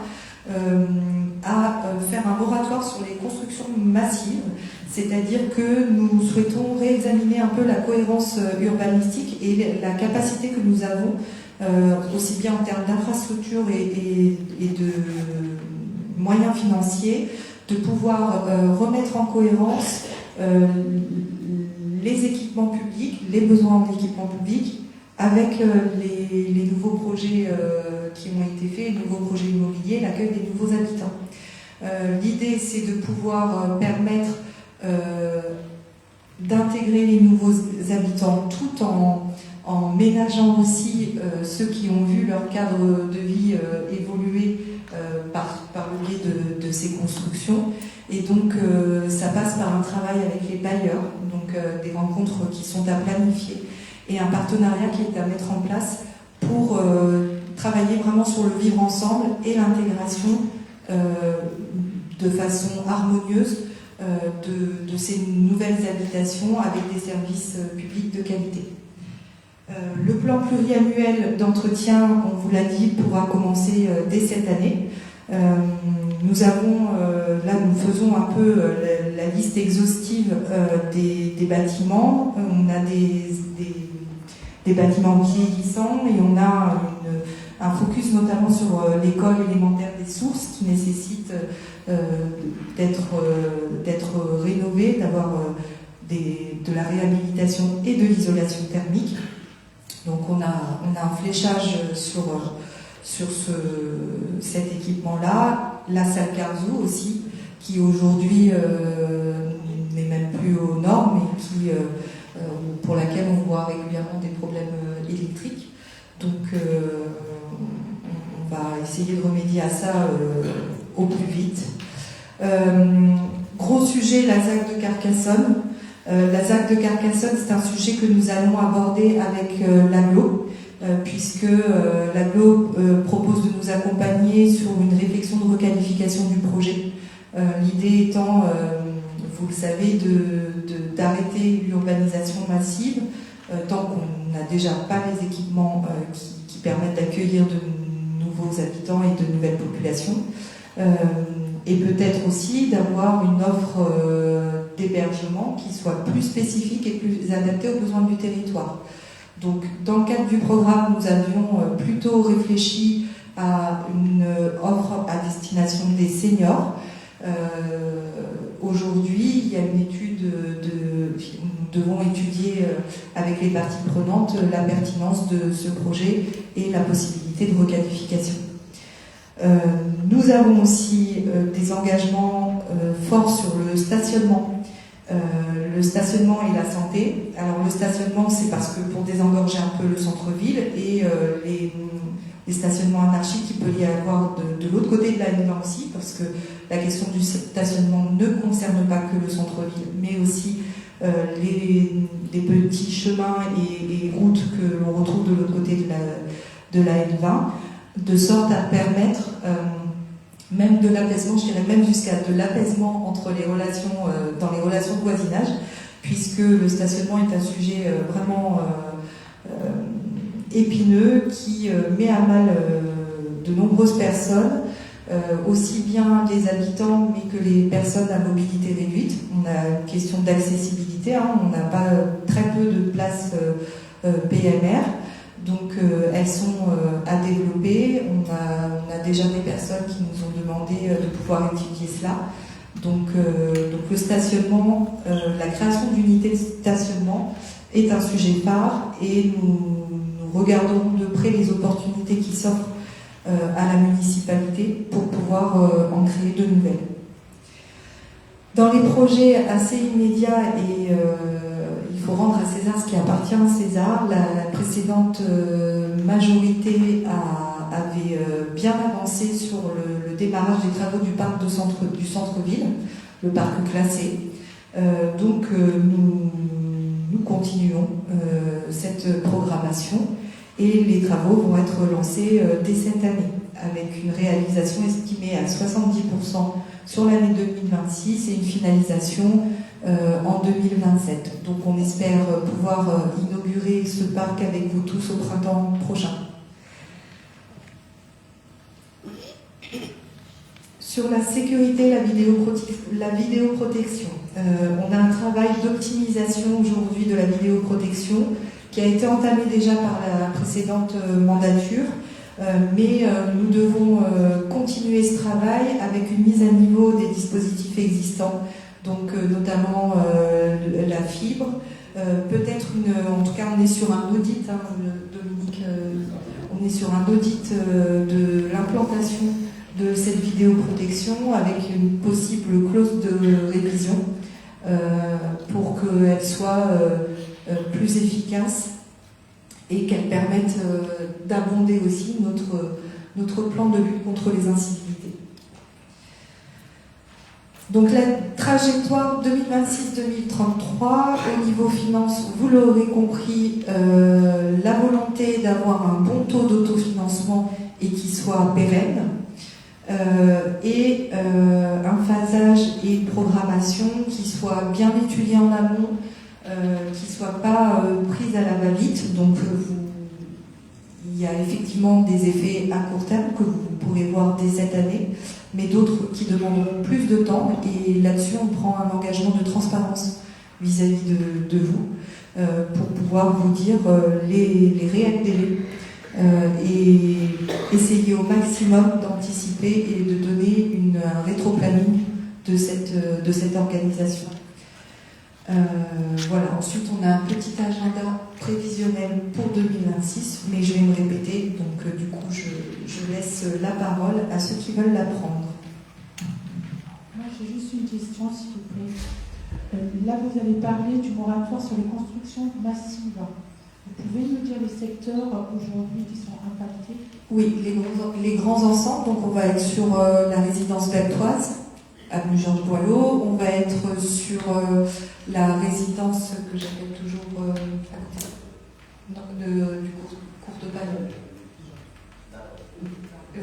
à faire un moratoire sur les constructions massives, c'est-à-dire que nous souhaitons réexaminer un peu la cohérence urbanistique et la capacité que nous avons, aussi bien en termes d'infrastructures et de moyens financiers, de pouvoir remettre en cohérence les équipements publics, les besoins en équipement public, avec les nouveaux projets qui ont été faits, les nouveaux projets immobiliers, l'accueil des nouveaux habitants. L'idée, c'est de pouvoir permettre d'intégrer les nouveaux habitants tout en ménageant aussi ceux qui ont vu leur cadre de vie évoluer par le biais de ces constructions. Et donc ça passe par un travail avec les bailleurs, donc des rencontres qui sont à planifier et un partenariat qui est à mettre en place pour travailler vraiment sur le vivre ensemble et l'intégration de façon harmonieuse de ces nouvelles habitations avec des services publics de qualité. Le plan pluriannuel d'entretien, on vous l'a dit, pourra commencer dès cette année. Nous faisons un peu la liste exhaustive des bâtiments. On a des bâtiments vieillissants et on a un focus notamment sur l'école élémentaire des Sources qui nécessite d'être rénové, d'avoir de la réhabilitation et de l'isolation thermique. Donc on a un fléchage sur cet équipement-là, la salle Carzou aussi, qui aujourd'hui n'est même plus aux normes et pour laquelle on voit régulièrement des problèmes électriques. Donc on va essayer de remédier à ça au plus vite. Gros sujet, la ZAC de Carcassonne. La ZAC de Carcassonne, c'est un sujet que nous allons aborder avec l'AGLO, puisque l'AGLO propose de nous accompagner sur une réflexion de requalification du projet. L'idée étant, vous le savez, d'arrêter l'urbanisation massive, tant qu'on n'a déjà pas les équipements qui permettent d'accueillir de nouveaux habitants et de nouvelles populations. Et peut-être aussi d'avoir une offre d'hébergement qui soit plus spécifique et plus adaptée aux besoins du territoire. Donc, dans le cadre du programme, nous avions plutôt réfléchi à une offre à destination des seniors. Aujourd'hui, il y a une étude nous devons étudier avec les parties prenantes la pertinence de ce projet et la possibilité de requalification. Nous avons aussi des engagements forts sur le stationnement. Le stationnement et la santé. Alors le stationnement, c'est parce que pour désengorger un peu le centre-ville et les stationnements anarchiques qu'il peut y avoir de l'autre côté de la N20 aussi, parce que la question du stationnement ne concerne pas que le centre-ville, mais aussi les petits chemins et routes que l'on retrouve de l'autre côté de la N20, de sorte à permettre même de l'apaisement, je dirais même jusqu'à de l'apaisement entre les relations, dans les relations de voisinage, puisque le stationnement est un sujet vraiment épineux qui met à mal de nombreuses personnes, aussi bien les habitants mais que les personnes à mobilité réduite. On a une question d'accessibilité, on n'a pas très peu de places PMR. Donc elles sont à développer. On a déjà des personnes qui nous ont demandé de pouvoir étudier cela. Donc le stationnement, la création d'unités de stationnement est un sujet phare et nous regardons de près les opportunités qui s'offrent à la municipalité pour pouvoir en créer de nouvelles. Dans les projets assez immédiats et il faut rendre à César ce qui appartient à César. La précédente majorité avait bien avancé sur le démarrage des travaux du parc du centre-ville, le parc classé. Donc nous continuons cette programmation et les travaux vont être lancés dès cette année, avec une réalisation estimée à 70% sur l'année 2026 et une finalisation en 2027. Donc on espère pouvoir inaugurer ce parc avec vous tous au printemps prochain. Sur la sécurité, la vidéoprotection, on a un travail d'optimisation aujourd'hui de la vidéoprotection qui a été entamé déjà par la précédente mandature, mais nous devons continuer ce travail avec une mise à niveau des dispositifs existants, donc notamment la fibre, peut-être en tout cas on est sur un audit, hein, Dominique, on est sur un audit de l'implantation de cette vidéoprotection avec une possible clause de révision pour qu'elle soit plus efficace et qu'elle permette d'abonder aussi notre plan de lutte contre les incivilités. Donc la trajectoire 2026-2033, au niveau finance, vous l'aurez compris, la volonté d'avoir un bon taux d'autofinancement et qui soit pérenne, et un phasage et une programmation qui soit bien étudiée en amont, qui ne soit pas prise à la va-vite. Donc il y a effectivement des effets à court terme que vous pourrez voir dès cette année, mais d'autres qui demanderont plus de temps. Et là-dessus, on prend un engagement de transparence vis-à-vis de vous pour pouvoir vous dire les réels délais et essayer au maximum d'anticiper et de donner un rétro-planning de cette organisation. Voilà. Ensuite, on a un petit agenda prévisionnel pour 2026, mais je vais me répéter, donc du coup, je laisse la parole à ceux qui veulent la prendre. Moi, j'ai juste une question, s'il vous plaît. Là, vous avez parlé du moratoire sur les constructions massives. Vous pouvez nous dire les secteurs aujourd'hui qui sont impactés? Oui, les grands ensembles. Donc, on va être sur la résidence Beltoise, avenue Georges Boileau. On va être sur la résidence que j'appelle toujours à côté du cours de Palais.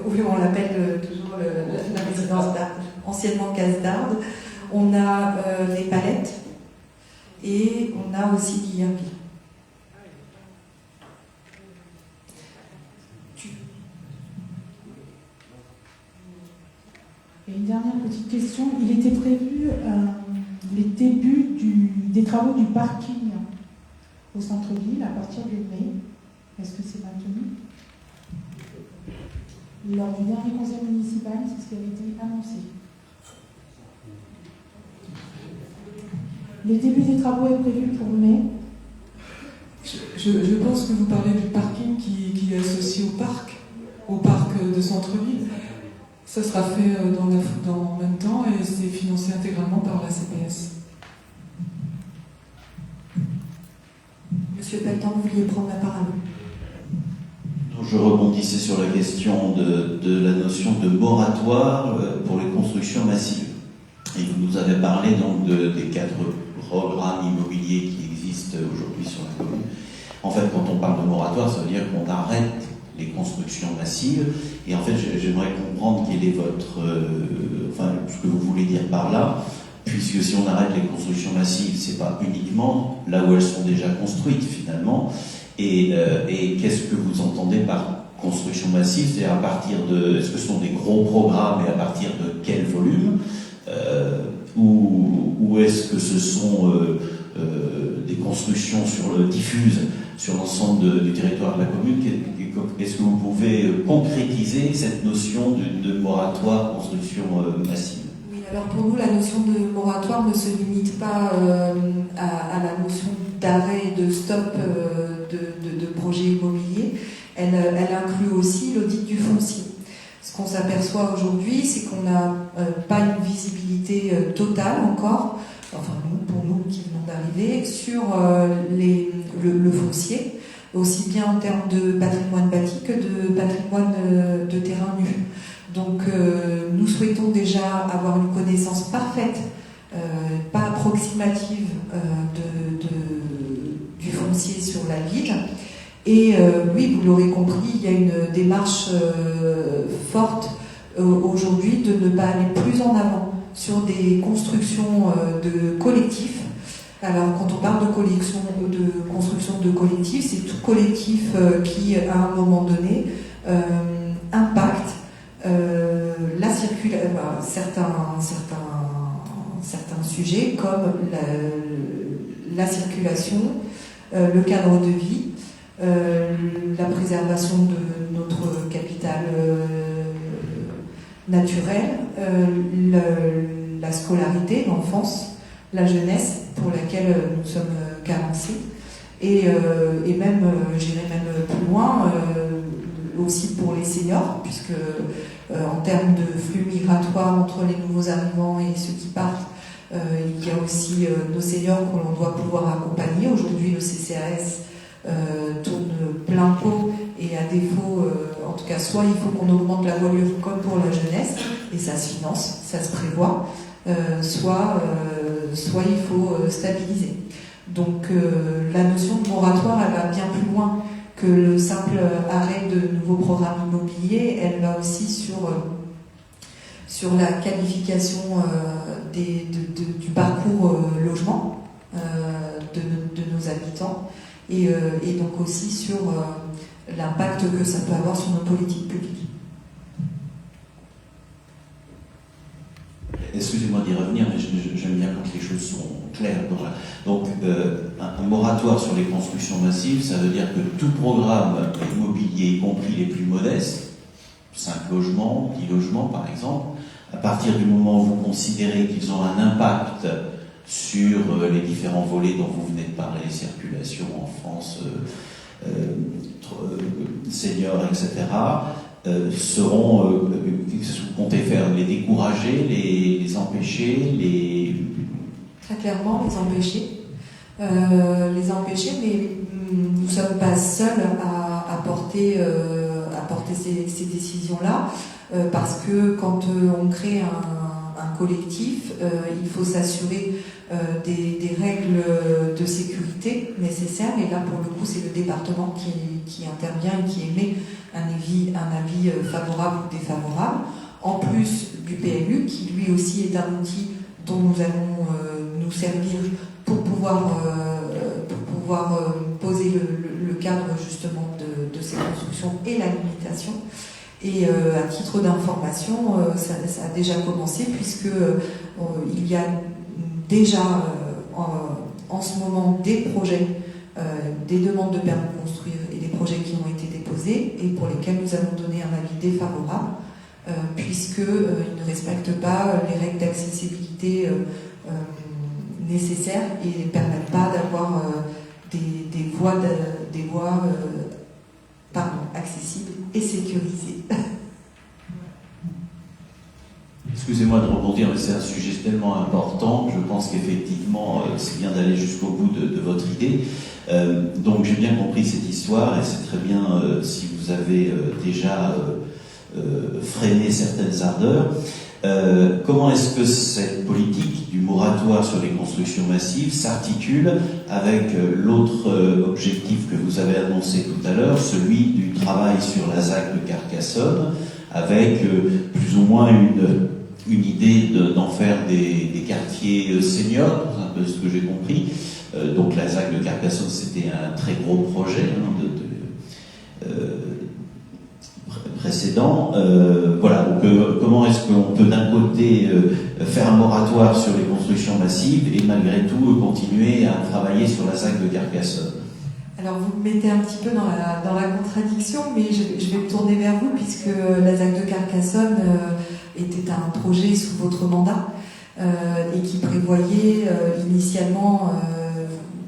Oui, on l'appelle toujours la résidence d'Ardes, anciennement Case d'Ardes. On a les Palettes et on a aussi Guillerville. Et une dernière petite question. Il était prévu les débuts des travaux du parking au centre-ville à partir de mai. Est-ce que c'est maintenu? Lors du dernier conseil municipal, c'est ce qui avait été annoncé. Le début des travaux est prévu pour mai. Je pense que vous parlez du parking qui est associé au parc de centre-ville. Ça sera fait dans le même temps et c'est financé intégralement par la CPS. Monsieur Pelletan, vous vouliez prendre la parole? Je rebondissais sur la question de la notion de moratoire pour les constructions massives. Et vous nous avez parlé donc des 4 programmes immobiliers qui existent aujourd'hui sur la commune. En fait, quand on parle de moratoire, ça veut dire qu'on arrête les constructions massives. Et en fait, j'aimerais comprendre quel est ce que vous voulez dire par là, puisque si on arrête les constructions massives, c'est pas uniquement là où elles sont déjà construites finalement. Et qu'est-ce que vous entendez par construction massive? C'est-à-dire à partir de, est-ce que ce sont des gros programmes et à partir de quel volume, ou est-ce que ce sont des constructions diffuses sur l'ensemble du territoire de la commune? Est-ce que vous pouvez concrétiser cette notion de moratoire construction massive? Oui, alors pour nous, la notion de moratoire ne se limite pas à la notion d'arrêt et de stop de projets immobiliers. Elle inclut aussi l'audit du foncier. Ce qu'on s'aperçoit aujourd'hui, c'est qu'on n'a pas une visibilité totale encore, enfin pour nous qui venons d'arriver, sur le foncier, aussi bien en termes de patrimoine bâti que de patrimoine de terrain nu. Donc nous souhaitons déjà avoir une connaissance parfaite, pas approximative du foncier sur la ville. Et oui, vous l'aurez compris, il y a une démarche forte aujourd'hui de ne pas aller plus en avant sur des constructions de collectifs. Alors, quand on parle de construction de collectifs, c'est tout collectif qui, à un moment donné, impacte certains sujets comme la circulation, le cadre de vie, la préservation de notre capital naturel, la scolarité, l'enfance, la jeunesse, pour laquelle nous sommes carencées. Et même, j'irai même plus loin, aussi pour les seniors, puisque en termes de flux migratoires entre les nouveaux arrivants et ceux qui partent, il y a aussi nos seniors que l'on doit pouvoir accompagner. Aujourd'hui, le CCAS tourne plein pot, et à défaut, en tout cas, soit il faut qu'on augmente la voilure comme pour la jeunesse, et ça se finance, ça se prévoit, soit il faut stabiliser. Donc la notion de moratoire, elle va bien plus loin que le simple arrêt de nouveaux programmes immobiliers. Elle va aussi sur la qualification du parcours logement de nos habitants, et donc aussi sur l'impact que ça peut avoir sur nos politiques publiques. Excusez-moi d'y revenir, mais j'aime bien quand les choses sont claires. Donc, un moratoire sur les constructions massives, ça veut dire que tout programme immobilier, y compris les plus modestes, 5 logements, 10 logements par exemple, à partir du moment où vous considérez qu'ils ont un impact sur les différents volets dont vous venez de parler, circulation en France, seniors, etc., seront, qu'est-ce que vous comptez faire? Les décourager, les empêcher, Très clairement, les empêcher. Mais nous ne sommes pas seuls à porter ces décisions-là, parce que quand on crée un collectif, il faut s'assurer des règles de sécurité nécessaires, et là pour le coup c'est le département qui intervient et qui émet un avis favorable ou défavorable, en plus du PLU qui lui aussi est un outil dont nous allons nous servir pour pouvoir poser le cadre justement de ces constructions et la limitation. Et à titre d'information, ça a déjà commencé, puisque il y a déjà en ce moment des projets, des demandes de permis de construire et des projets qui ont été déposés et pour lesquels nous allons donner un avis défavorable, puisqu'ils ne respectent pas les règles d'accessibilité nécessaires et ne permettent pas d'avoir des voies accessibles et sécurisées. Excusez-moi de rebondir, mais c'est un sujet tellement important que je pense qu'effectivement, c'est bien d'aller jusqu'au bout de votre idée. Donc j'ai bien compris cette histoire, et c'est très bien si vous avez déjà freiné certaines ardeurs. Comment est-ce que cette politique du moratoire sur les constructions massives s'articule avec l'autre objectif que vous avez annoncé tout à l'heure, celui du travail sur la ZAC de Carcassonne, avec plus ou moins une idée d'en faire des quartiers seniors, c'est un peu ce que j'ai compris. Donc la ZAC de Carcassonne, c'était un très gros projet précédent. Voilà, donc comment est-ce qu'on peut d'un côté faire un moratoire sur les constructions massives et malgré tout continuer à travailler sur la ZAC de Carcassonne? Alors vous me mettez un petit peu dans la contradiction, mais je vais me tourner vers vous, puisque la ZAC de Carcassonne était un projet sous votre mandat et qui prévoyait initialement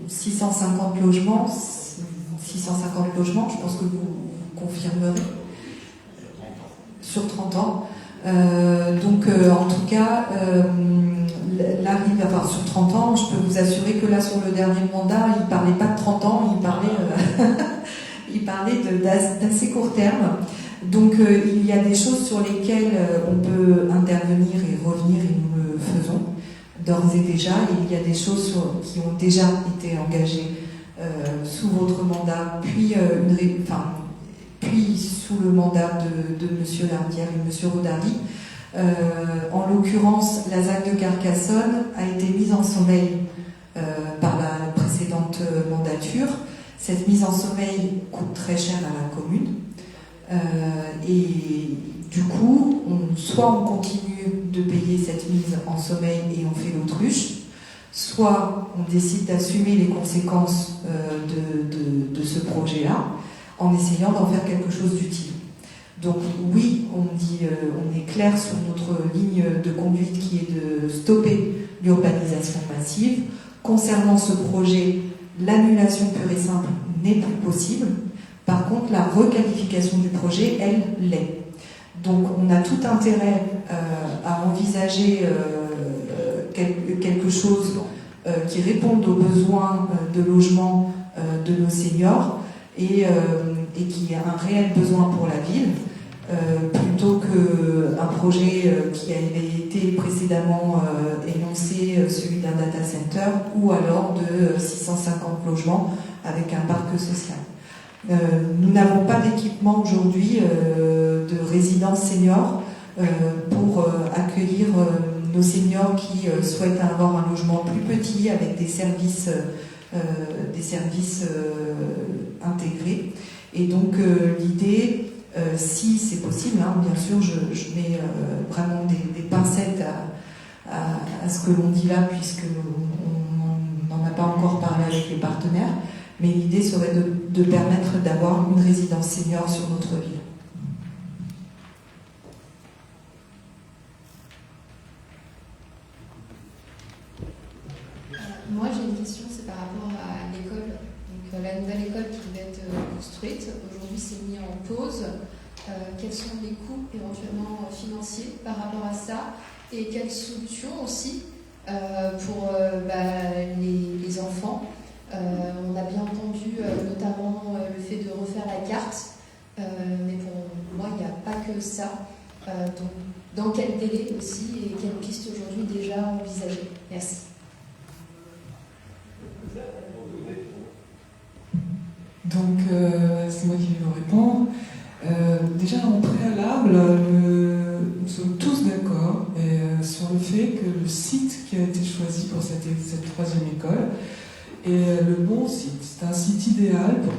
650 logements, je pense que vous confirmerez, sur 30 ans. Donc en tout cas, sur 30 ans, je peux vous assurer que là, sur le dernier mandat, il ne parlait pas de 30 ans, il parlait d'assez court terme. Donc il y a des choses sur lesquelles on peut intervenir et revenir, et nous le faisons d'ores et déjà. Et il y a des choses qui ont déjà été engagées sous votre mandat, puis sous le mandat de M. Lardière et M. Rodari. En l'occurrence, la ZAC de Carcassonne a été mise en sommeil par la précédente mandature. Cette mise en sommeil coûte très cher à la commune. Et du coup, soit on continue de payer cette mise en sommeil et on fait l'autruche, soit on décide d'assumer les conséquences de ce projet-là en essayant d'en faire quelque chose d'utile. Donc oui, on est clair sur notre ligne de conduite qui est de stopper l'urbanisation massive. Concernant ce projet, l'annulation pure et simple n'est plus possible. Par contre, la requalification du projet, elle, l'est. Donc, on a tout intérêt à envisager quelque chose qui réponde aux besoins de logement de nos seniors et qui a un réel besoin pour la ville, plutôt qu'un projet qui avait été précédemment énoncé, celui d'un data center, ou alors de 650 logements avec un parc social. Nous n'avons pas d'équipement aujourd'hui de résidences seniors pour accueillir nos seniors qui souhaitent avoir un logement plus petit avec des services intégrés. Et donc l'idée, si c'est possible, hein, bien sûr, je mets vraiment des pincettes à ce que l'on dit là, puisque on n'en a pas encore parlé avec les partenaires, mais l'idée serait de permettre d'avoir une résidence senior sur notre ville. Moi, j'ai une question, c'est par rapport à l'école. Donc, la nouvelle école qui va être construite, aujourd'hui, c'est mis en pause. Quels sont les coûts éventuellement financiers par rapport à ça? Et quelles solutions aussi pour les enfants? On a bien entendu notamment le fait de refaire la carte, mais pour moi, il n'y a pas que ça. Donc, dans quel délai aussi et quelles pistes aujourd'hui déjà envisagées? Merci. Donc, c'est moi qui vais vous répondre. Déjà, en préalable, nous sommes tous d'accord sur le fait que le site qui a été choisi pour cette troisième école est le bon site. C'est un site idéal pour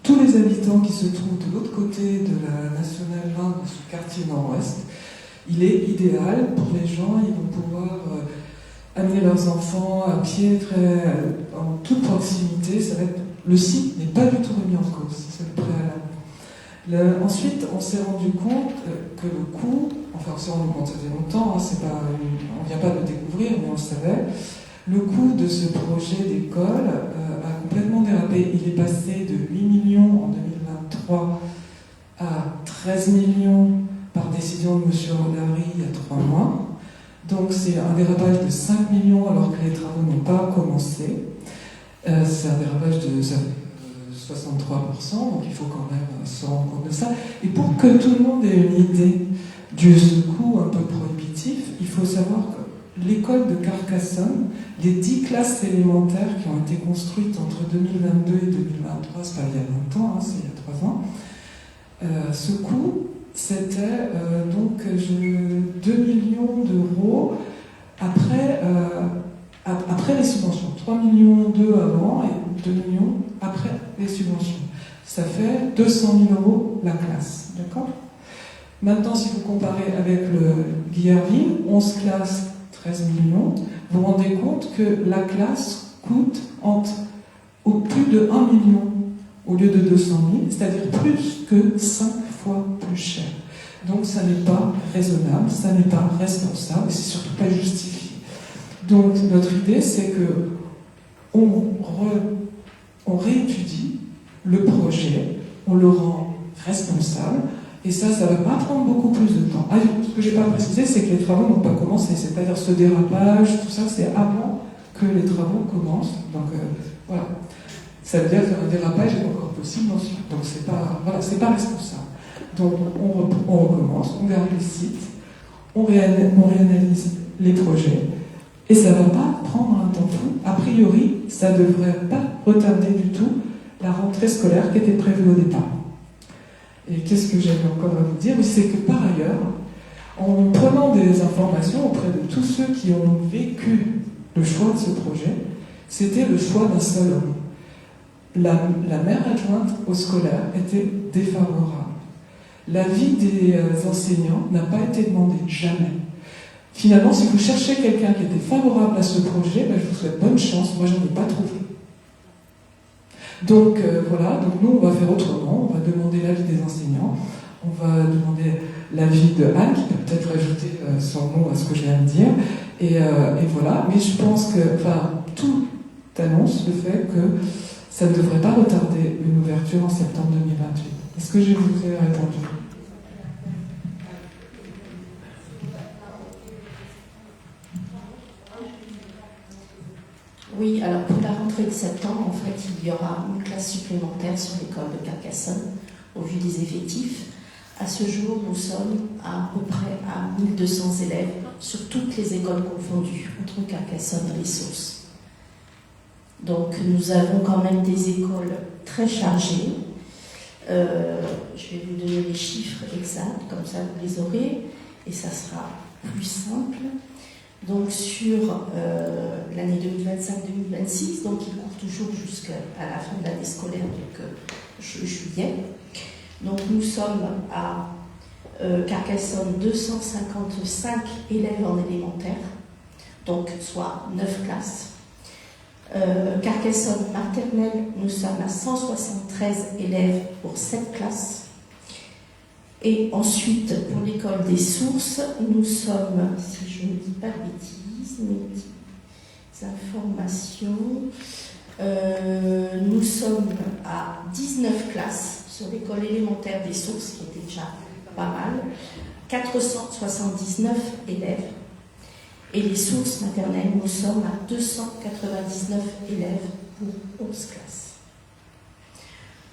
tous les habitants qui se trouvent de l'autre côté de la Nationale 20, dans ce quartier nord-ouest. Il est idéal pour les gens, ils vont pouvoir amener leurs enfants à pied en toute proximité. Le site n'est pas du tout remis en cause, c'est le préalable. Ensuite, on s'est rendu compte que le coût, enfin on s'est rendu compte, ça fait longtemps, hein, on ne vient pas de le découvrir, mais on le savait, le coût de ce projet d'école a complètement dérapé. Il est passé de 8 millions en 2023 à 13 millions par décision de M. Rodari il y a 3 mois. Donc c'est un dérapage de 5 millions alors que les travaux n'ont pas commencé. C'est un dérapage de 63%, donc il faut quand même se rendre compte de ça. Et pour que tout le monde ait une idée de ce coût un peu prohibitif, il faut savoir que l'école de Carcassonne, les 10 classes élémentaires qui ont été construites entre 2022 et 2023, c'est pas il y a longtemps, hein, c'est il y a 3 ans, ce coût, c'était 2 millions d'euros après les subventions. 3 millions avant et 2 millions après les subventions. Ça fait 200 000 euros la classe. D'accord ? Maintenant, si vous comparez avec le Guillerville, 11 classes, 13 millions, vous vous rendez compte que la classe coûte plus de 1 million au lieu de 200 000, c'est-à-dire plus que 5 fois plus cher. Donc ça n'est pas raisonnable, ça n'est pas responsable, et c'est surtout pas justifié. Donc notre idée, c'est que on réétudie le projet, on le rend responsable, et ça ne va pas prendre beaucoup plus de temps. Ah, ce que je n'ai pas précisé, c'est que les travaux n'ont pas commencé, c'est-à-dire ce dérapage, tout ça, c'est avant que les travaux commencent. Donc voilà. Ça veut dire qu'un dérapage est encore possible ensuite. Donc c'est pas responsable. Donc on recommence, on garde les sites, on réanalyse les projets, et ça ne va pas prendre un temps fou. A priori, ça ne devrait pas retarder du tout la rentrée scolaire qui était prévue au départ. Et qu'est-ce que j'avais encore à vous dire? C'est que par ailleurs, en prenant des informations auprès de tous ceux qui ont vécu le choix de ce projet, c'était le choix d'un seul homme. La maire adjointe au scolaire était défavorable. L'avis des enseignants n'a pas été demandé, jamais. Finalement, si vous cherchez quelqu'un qui était favorable à ce projet, je vous souhaite bonne chance, moi j'en ai pas trouvé. Donc voilà, donc nous on va faire autrement, on va demander l'avis des enseignants, on va demander l'avis de Anne, qui peut peut-être rajouter son mot à ce que je viens de dire, et voilà, mais je pense que, tout annonce le fait que ça ne devrait pas retarder une ouverture en septembre 2028. Est-ce que je vous ai répondu? Oui, alors pour la rentrée de septembre, en fait, il y aura une classe supplémentaire sur l'école de Carcassonne, au vu des effectifs. À ce jour, nous sommes à peu près à 1200 élèves sur toutes les écoles confondues, entre Carcassonne et les Sources. Donc nous avons quand même des écoles très chargées. Je vais vous donner les chiffres exacts, comme ça vous les aurez, et ça sera plus simple. Donc sur l'année 2025-2026, donc il court toujours jusqu'à la fin de l'année scolaire, donc juillet. Donc nous sommes à Carcassonne 255 élèves en élémentaire, donc soit 9 classes. Carcassonne maternelle, nous sommes à 173 élèves pour 7 classes. Et ensuite, pour l'école des Sources, nous sommes, si je ne dis pas de bêtises, mes petites informations, nous sommes à 19 classes sur l'école élémentaire des Sources, qui était déjà pas mal, 479 élèves. Et les Sources maternelles, nous sommes à 299 élèves pour 11 classes.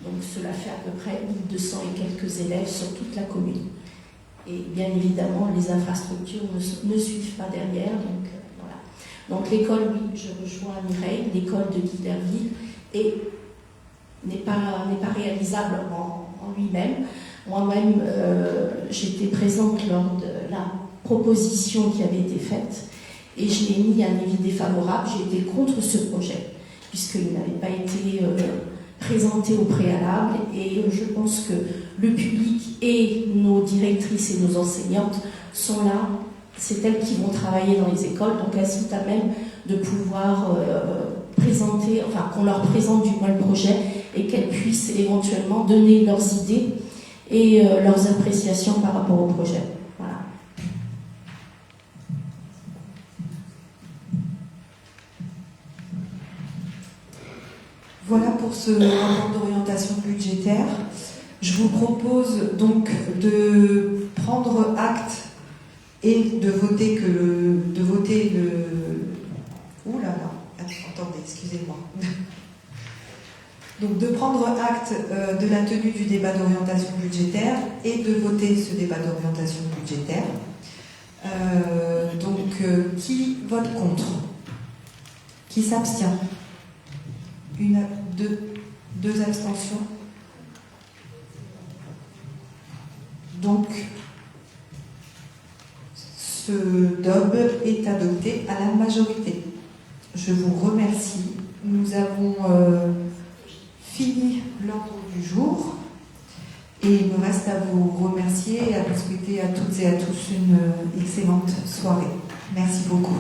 Donc cela fait à peu près 1200 et quelques élèves sur toute la commune. Et bien évidemment, les infrastructures ne suivent pas derrière. Donc voilà. Donc l'école, oui, je rejoins Mireille, l'école de Guilherville n'est pas réalisable en lui-même. Moi-même, j'étais présente lors de la proposition qui avait été faite et je l'ai mis un avis défavorable. J'ai été contre ce projet puisqu'il n'avait pas été présenté au préalable, et je pense que le public et nos directrices et nos enseignantes sont là, c'est elles qui vont travailler dans les écoles, donc elles sont à même de pouvoir présenter, enfin qu'on leur présente du moins le projet et qu'elles puissent éventuellement donner leurs idées et leurs appréciations par rapport au projet. Voilà. Voilà pour ce rapport d'orientation budgétaire. Je vous propose donc de prendre acte et de voter le. Ouh là là, attendez, excusez-moi. Donc de prendre acte de la tenue du débat d'orientation budgétaire et de voter ce débat d'orientation budgétaire. Qui vote contre? Qui s'abstient? Deux abstentions. Donc, ce DOB est adopté à la majorité. Je vous remercie. Nous avons fini l'ordre du jour et il me reste à vous remercier et à vous souhaiter à toutes et à tous une excellente soirée. Merci beaucoup.